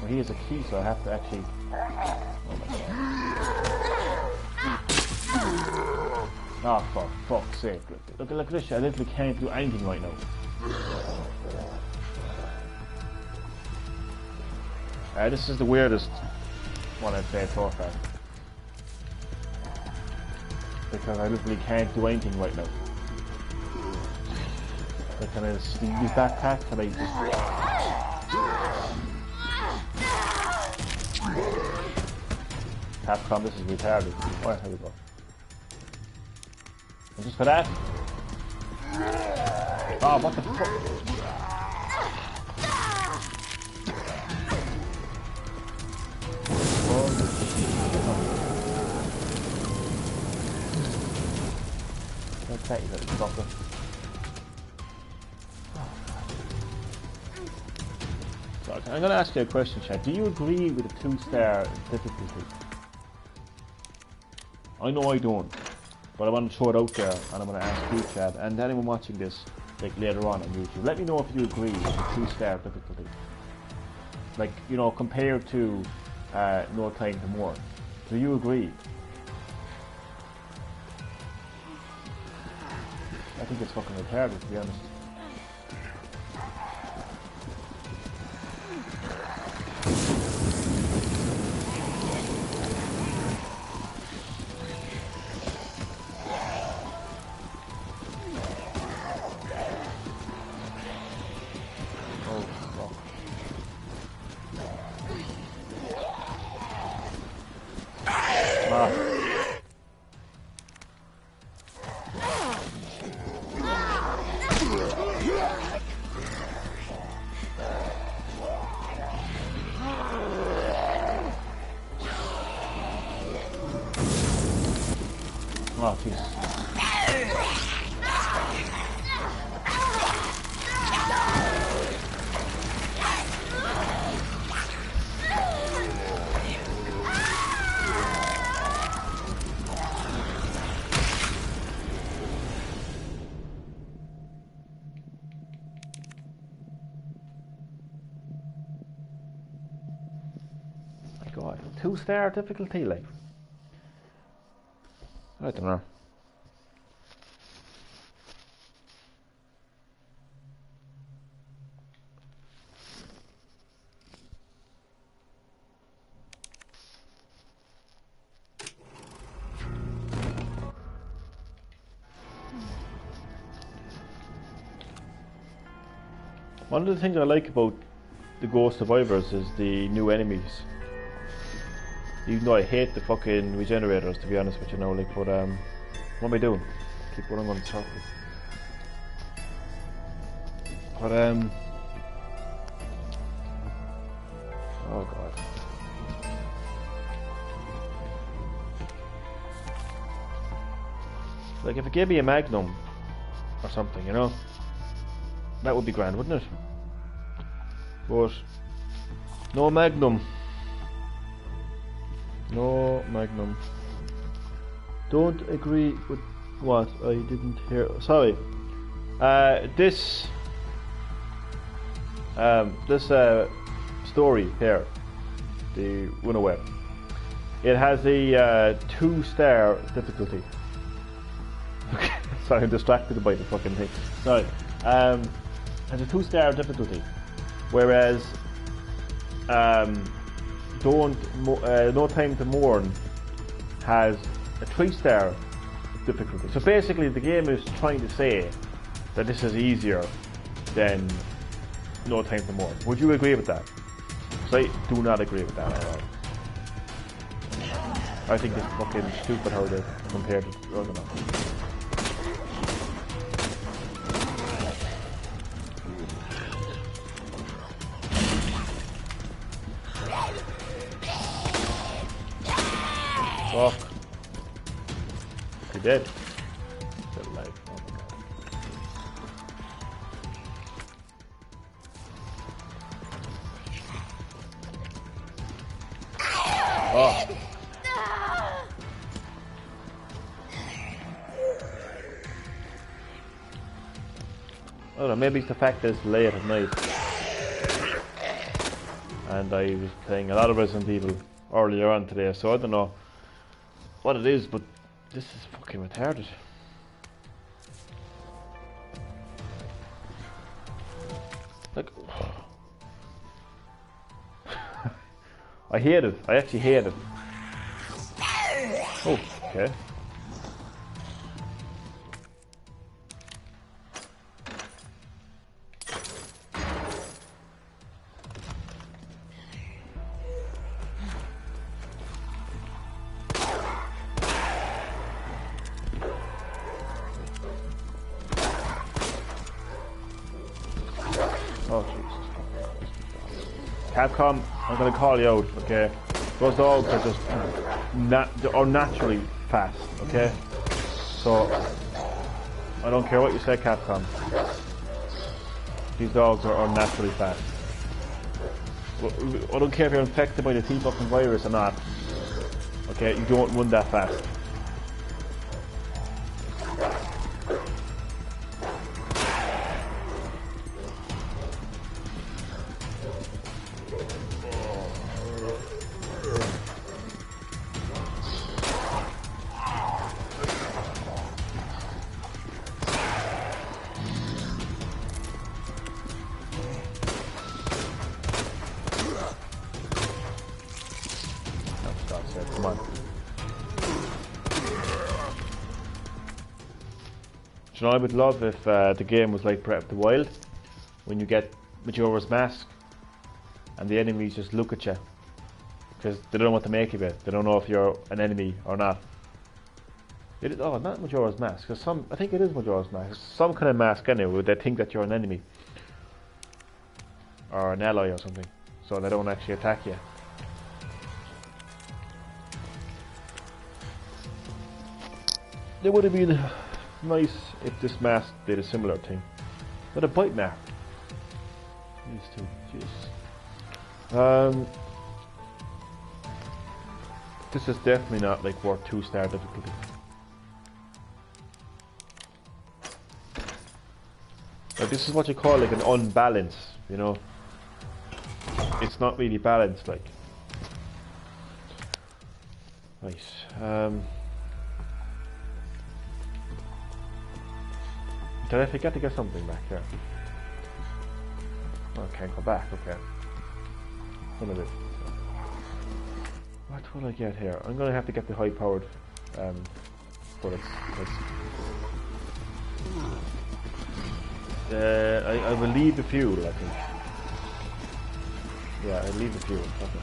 Well, he has a key, so I have to actually... Oh my god. Oh, for fuck's sake. Look at this shit. I literally can't do anything right now. This is the weirdest one I've played so far. Because I literally can't do anything right now. Like, can I sneak his backpack? Can I just... Capcom, this is retarded. Oh, here we go. And just for that? Oh, what the fuck? That's that, you little fucker. So, I'm going to ask you a question, Chad. Do you agree with the 2-star difficulty? I know I don't, but I want to throw it out there, and I'm going to ask you, Chad, and anyone watching this like later on YouTube. Let me know if you agree with the 2-star difficulty. Like, you know, compared to No Time to Mourn. Do you agree? I think it's fucking retarded, to be honest. Oh, jeez. My God, 2-star difficulty, like. I don't know. One of the things I like about the Ghost Survivors is the new enemies. Even though I hate the fucking regenerators, to be honest with you now, like, but what am I doing? Keep running on the circle. But oh god. Like, if it gave me a Magnum or something, you know, that would be grand, wouldn't it? But no Magnum. No Magnum. Don't agree with what? I didn't hear. Sorry. This story here, the Runaway, it has a 2-star difficulty. Sorry, I'm distracted by the fucking thing. Sorry. Has a 2-star difficulty, whereas No Time to Mourn has a 3-star difficulty. So basically the game is trying to say that this is easier than No Time to Mourn. Would you agree with that? Because I do not agree with that at all. I think it's fucking stupid how they compared it. I don't know. Fuck. He dead. Still alive. Oh my god. Oh. I don't know, maybe it's the fact that it's late at night. and I was playing a lot of Resident Evil earlier on today, so I don't know what it is, but this is fucking retarded. Like, I hate it. I actually hate it. Oh, okay. Oh, Jesus. Capcom, I'm gonna call you out, okay? Those dogs are just naturally fast, okay? So, I don't care what you say, Capcom. These dogs are unnaturally fast. I don't care if you're infected by the T-fucking virus or not. Okay, you don't run that fast. Come on. You know, I would love if the game was like Breath of the Wild, when you get Majora's Mask and the enemies just look at you because they don't know what to make of it. They don't know if you're an enemy or not. It is, oh, not Majora's Mask, because I think it is Majora's Mask. Some kind of mask anyway, where they think that you're an enemy or an ally or something, so they don't actually attack you. It would have been nice if this mask did a similar thing. But a bite mark. These two, jeez. This is definitely not like worth 2-star difficulty. Like, this is what you call like an unbalance, you know. It's not really balanced, like. Right. Did I forget to get something back here? Oh, I can't go back, okay. None of it. What will I get here? I'm gonna have to get the high powered bullets. I will leave the fuel, I think. Yeah, I'll leave the fuel. Okay.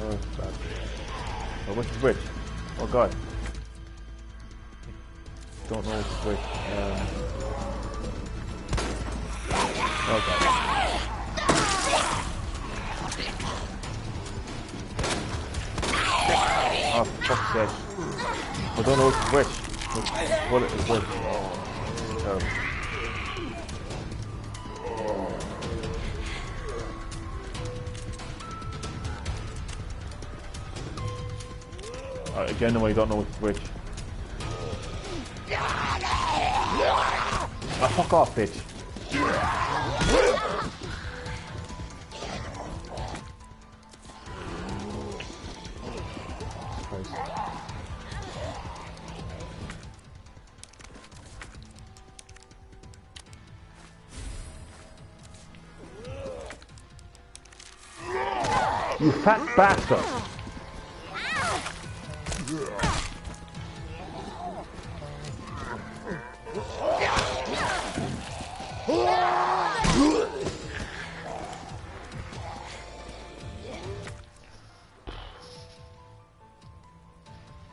Oh, God. Oh, what's the bridge? Oh, God. Don't know what's the bridge. Oh, God. Oh, for fuck's sake. I don't know what's the bridge. Which bullet is which? Oh, terrible. Again, I don't know what's which. Oh, fuck off, bitch. You fat bastard!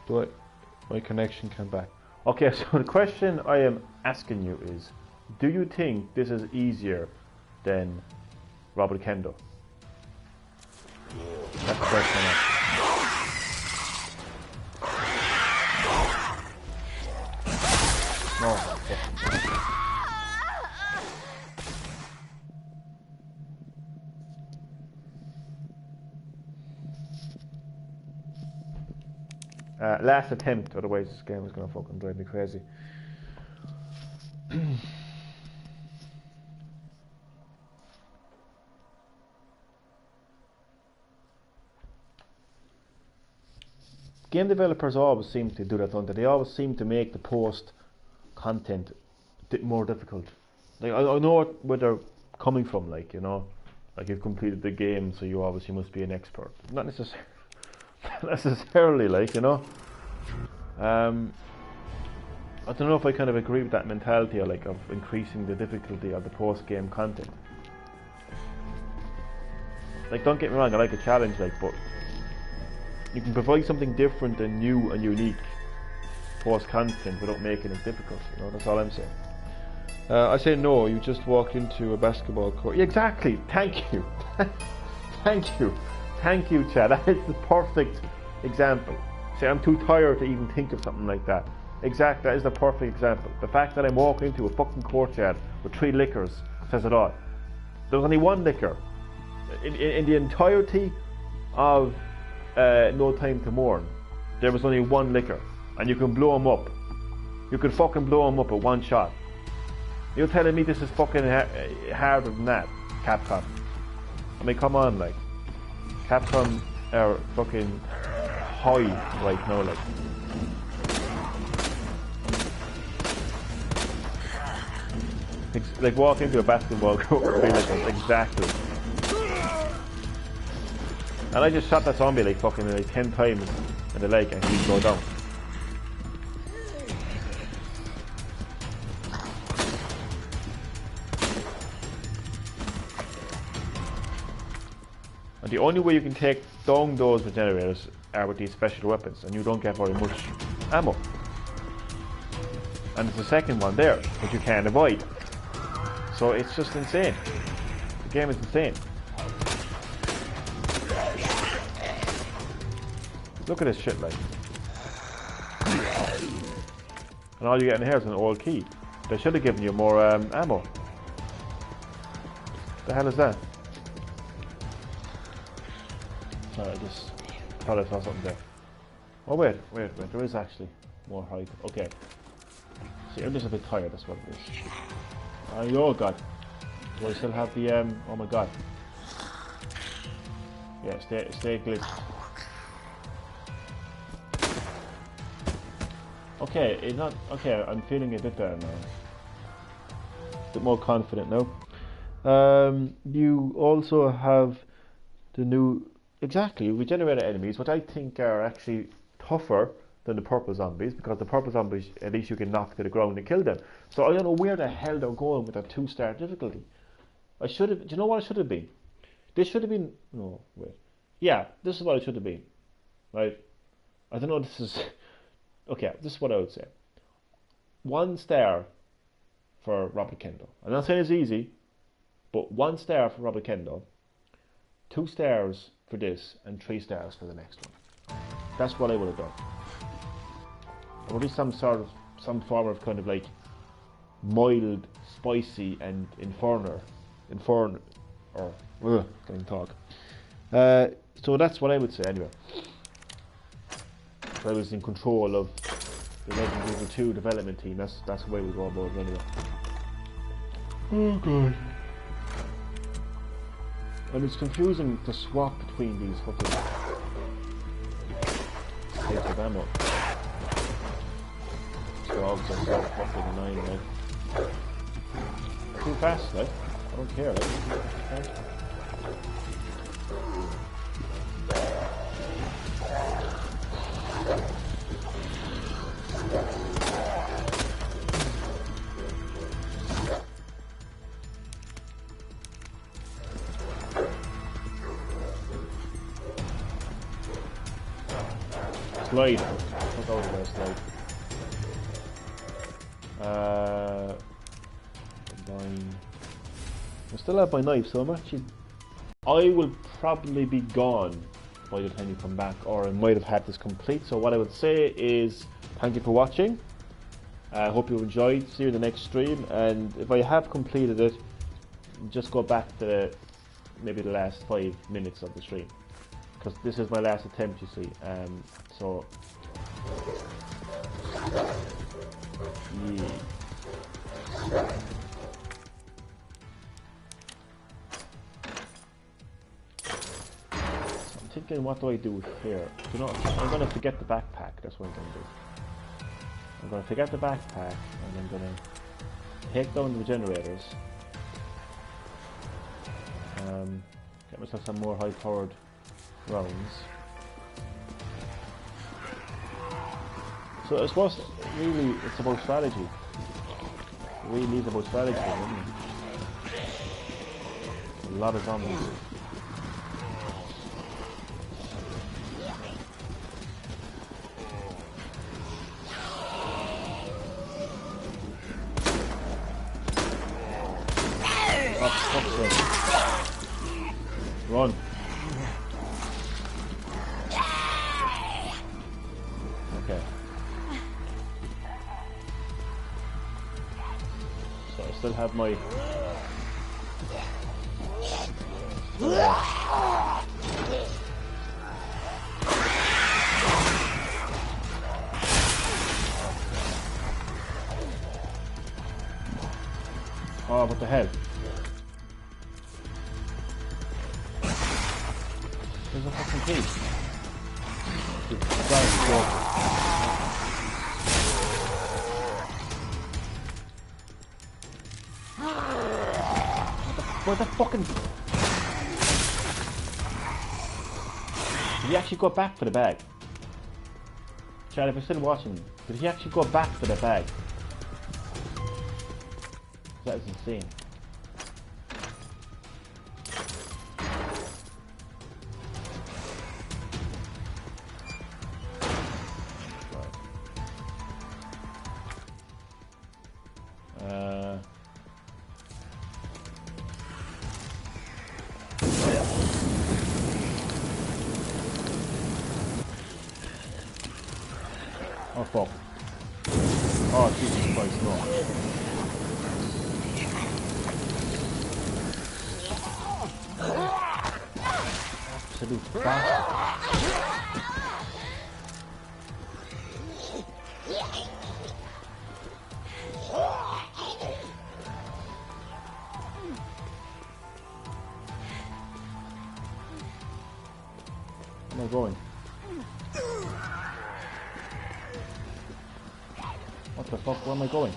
But my connection came back. Okay, so the question I am asking you is, do you think this is easier than Robert Kendo? That's the question I'm asking. No. Last attempt, otherwise this game is gonna fucking drive me crazy. game developers always seem to do that, don't they? They always seem to make the post content more difficult. Like I know where they're coming from, like, you know, like you've completed the game, so you obviously must be an expert. Not necessarily, like, you know. I don't know if I kind of agree with that mentality, like, of increasing the difficulty of the post-game content. Like, don't get me wrong, I like a challenge, like, but you can provide something different and new and unique post-content without making it difficult, you know, that's all I'm saying. I say no, you just walked into a basketball court. Yeah, exactly, thank you. Thank you, Chad. That is the perfect example. See, I'm too tired to even think of something like that. Exactly, that is the perfect example. The fact that I'm walking into a fucking courtyard with 3 liquors says it all. There's only 1 liquor. In the entirety of No Time to Mourn, there was only 1 liquor. And you can blow them up. You can fucking blow them up with 1 shot. You're telling me this is fucking harder than that, Capcom? I mean, come on, like. Capcom are fucking high right now, like. It's like walking into a basketball court, like, exactly. And I just shot that zombie like fucking like 10 times in the leg and he'd go down. And the only way you can take down those regenerators are with these special weapons, and you don't get very much ammo. And there's a second one there, which you can't avoid. So it's just insane. The game is insane. Look at this shit, like. And all you get in here is an old key. They should have given you more ammo. The hell is that? Sorry, I just thought I saw something there. Oh wait, there is actually more height. Okay. See, I'm just a bit tired, that's what it is. Oh god. Do I still have the oh my god. Yeah, stay glitched. Okay, it's not okay, I'm feeling a bit better now. A bit more confident now. You also have the new regenerated enemies, which I think are actually tougher than the purple zombies, because the purple zombies, at least you can knock to the ground and kill them. So I don't know where the hell they're going with a 2-star difficulty. Do you know what it should have been? This should have been, no, wait. Yeah, this is what it should have been. Right? I don't know, this is, okay, this is what I would say. 1 star for Robert Kendall. I'm not saying it's easy, but 1 star for Robert Kendall, 2 stars for this, and 3 stars for the next one. That's what I would have done. Or at least some form of kind of like mild, spicy, and inferno, or can't talk. So that's what I would say anyway. If I was in control of the Resident Evil 2 development team, that's the way we go about it anyway. Oh god. And it's confusing to swap between these fucking types of ammo. Dogs are so fucking annoying, like. Too fast, like. I don't care, like. Slide. Look over there, slide. Combine. I still have my knife, so I will probably be gone by the time you come back, or I might have had this complete. So what I would say is thank you for watching. I hope you enjoyed. See you in the next stream, and if I have completed it, just go back to maybe the last 5 minutes of the stream, because this is my last attempt, you see. So yeah. I'm thinking, what do I do here? You know, I'm gonna forget the back that's what I'm going to do. I'm going to take out the backpack and I'm going to take down the generators. Get myself some more high-powered rounds. So I suppose really it's about strategy. It really is about strategy, isn't it? A lot of zombies. Oh, fuck's sake. Run. Okay. So I still have my... Oh, what the hell? There's a fucking key. Where the fucking... Did he actually go back for the bag? Chad, if you're still watching, did he actually go back for the bag? That is insane. Oh fuck. Oh Jesus Christ, no. Absolute bastard. Where am I going? What the fuck? Where am I going?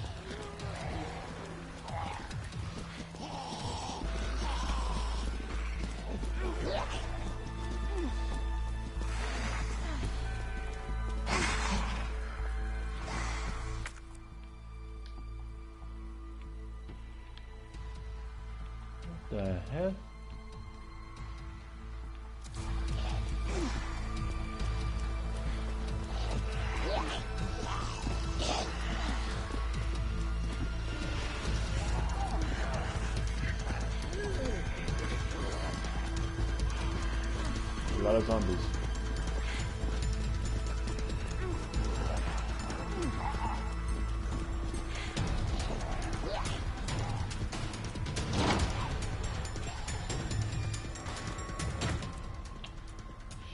What the hell? A lot of zombies.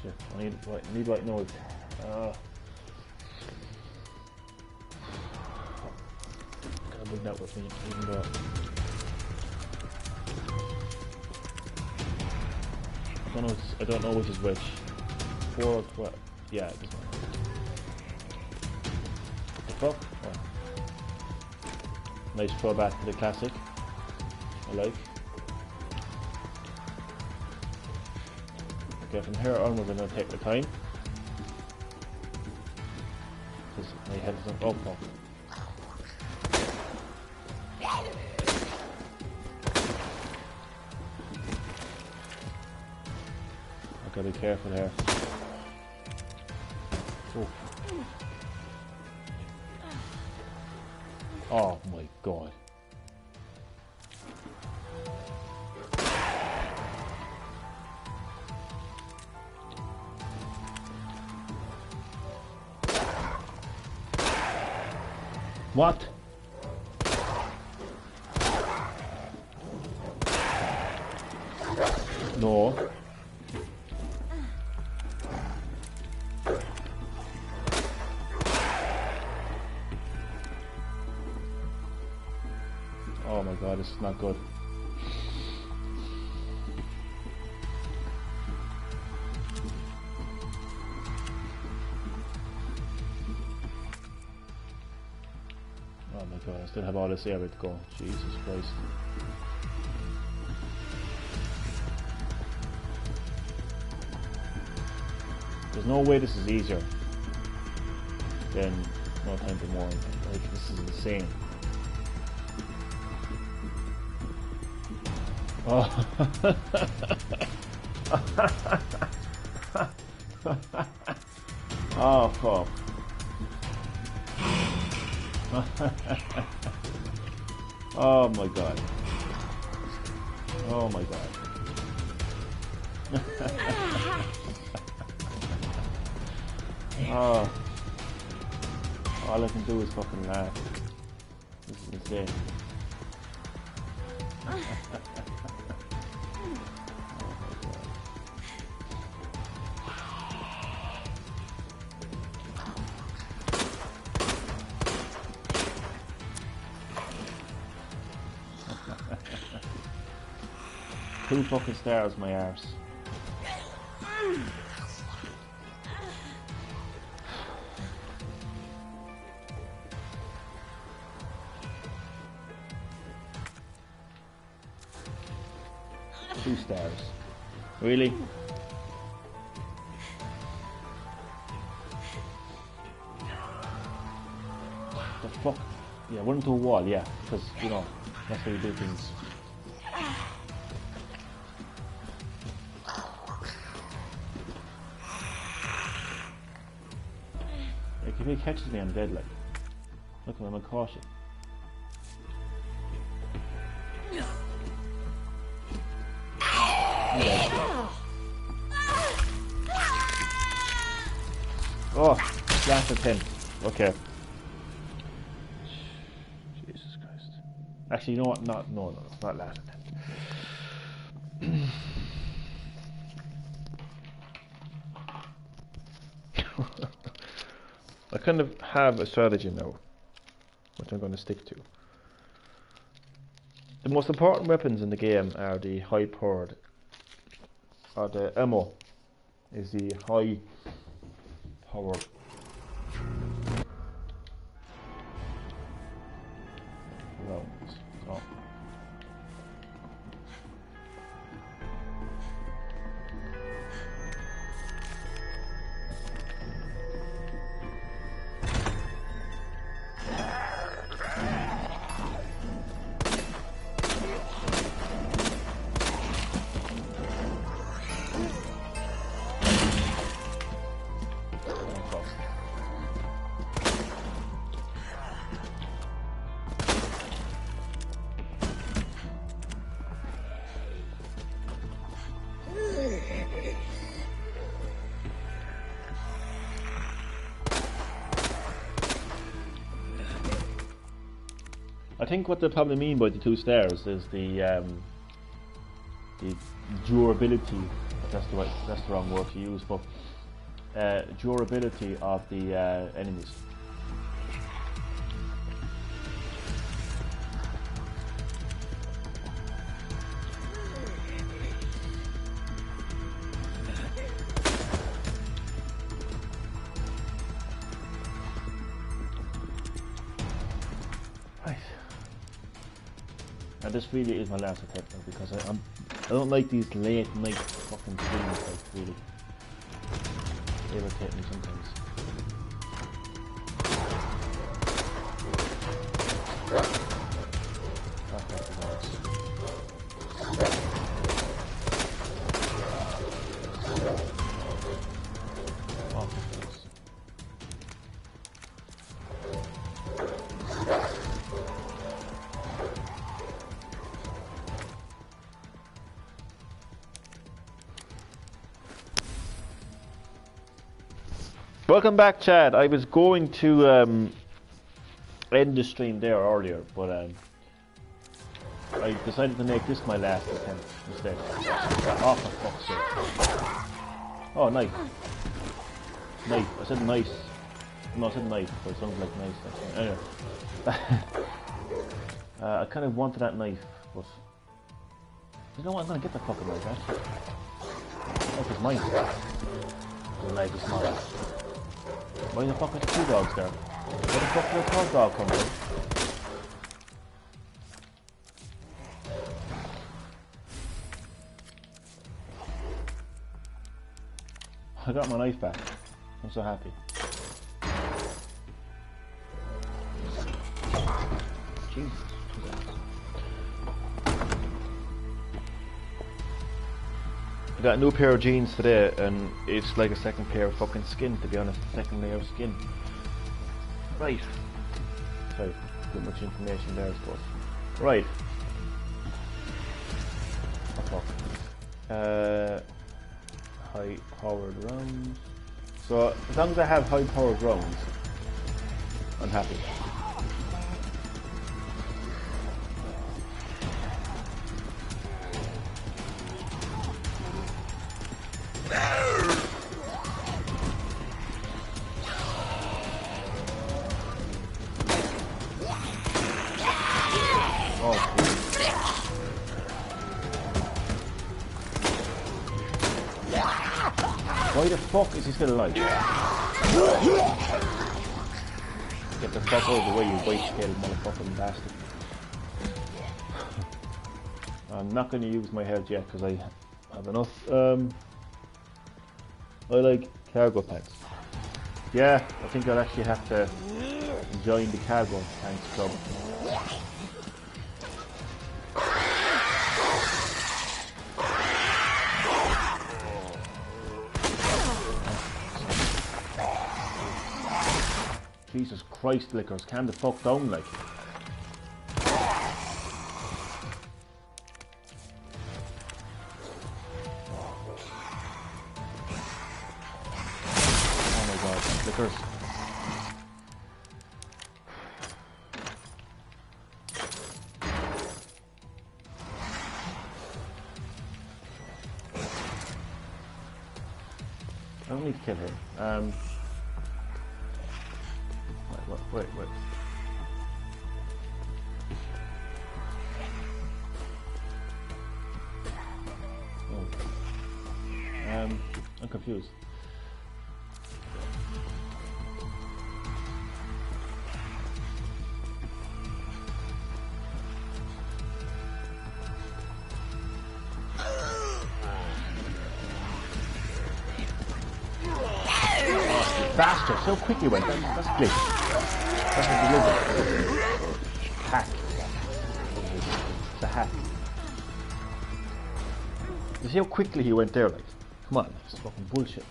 Shit, I need white noise. Gotta bring that with me, even though I don't know which is which. 4 or 12. Yeah, this one. What the fuck? Oh. Nice throwback to the classic. I like. Okay, from here onwards I'm going to take my time. Because my head is on. Oh fuck. Gotta be careful here. Oh. Oh my god. What? No. Oh my god, this is not good. Oh my god, I still have all this area to go. Jesus Christ. There's no way this is easier than No Time to Mourn. Like, this is insane. Oh. Oh, fuck. Oh my god. Oh my god. Oh. All I can do is fucking laugh. This is insane. Two fucking stars, my arse. Two stars. Really? The fuck? Yeah, run into a wall, yeah, because, you know, that's how you do things. Like, if he catches me, I'm dead, like. Look at him, I'm cautious. Oh, last attempt. Okay. Jesus Christ. Actually, you know what? No, it's not last attempt. I kind of have a strategy now, which I'm going to stick to. The most important weapons in the game are the high powered, or the ammo is the high powered. Rounds. Oh. I think what they probably mean by the 2 stars is the durability. That's the wrong word to use, but durability of the enemies. Now this really is my last attempt now, because I don't like these late night fucking streams, like, really. They irritate me sometimes. Welcome back, Chad. I was going to end the stream there earlier, but I decided to make this my last attempt instead. Oh, for fuck's sake. Oh, knife. Knife. I said nice. No, I said knife, but it sounds like nice. Anyway. I kind of wanted that knife, but you know what? I'm going to get the fucking knife, actually. Knife is mine. The knife is mine. Why the fuck are the 2 dogs there? Where the fuck did the 3rd dog come from? I got my knife back. I'm so happy. Jesus. I got a new pair of jeans today, and it's like a second pair of fucking skin, to be honest. Second layer of skin. Right. Sorry, too much information there, I suppose. Right. High powered rounds. So as long as I have high powered rounds, I'm happy. Why the fuck is he still alive? Get the fuck out of the way, you white-tailed motherfucking bastard. I'm not going to use my health yet because I have enough. I like cargo pants. Yeah, I think I'll actually have to join the cargo pants club. Jesus Christ, lickers, calm the fuck down, like. Oh my god, lickers. I don't need to kill him. Wait. Oh. I'm confused. Bastard, so quick he went. That's glitch. That's a delivery. Hack. It's a hack. You see how quickly he went there, like? Come on, it's fucking bullshit.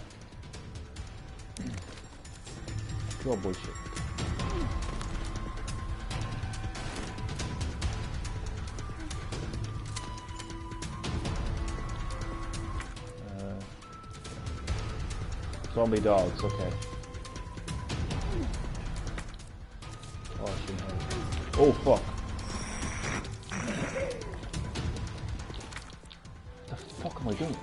Pure bullshit. Zombie dogs, okay. Oh fuck. What the fuck am I doing?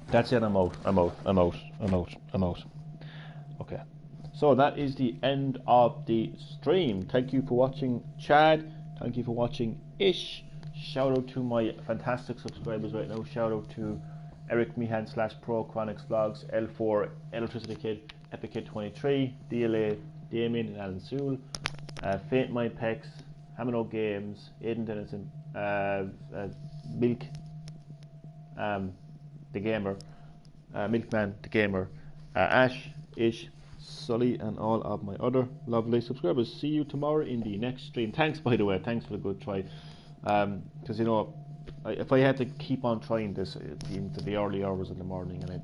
That's it, I'm out. Okay. So that is the end of the stream. Thank you for watching, Chad. Thank you for watching, Ish. Shout out to my fantastic subscribers right now. Shout out to Eric Meehan / ProChronicsVlogz, L4, Electricity Kid, Epic Kid 23, DLA, Damien and Alan Sewell, Faint Mind Pex, Hamino Games, Aiden Dennison, Milk, the Gamer, Milkman the Gamer, Ash, Ish, Sully, and all of my other lovely subscribers. See you tomorrow in the next stream. Thanks, by the way, thanks for the good try. Because you know, if I had to keep on trying this into the early hours in the morning, and I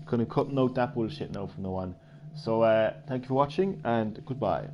couldn't cut out that bullshit now from now on. So thank you for watching, and goodbye.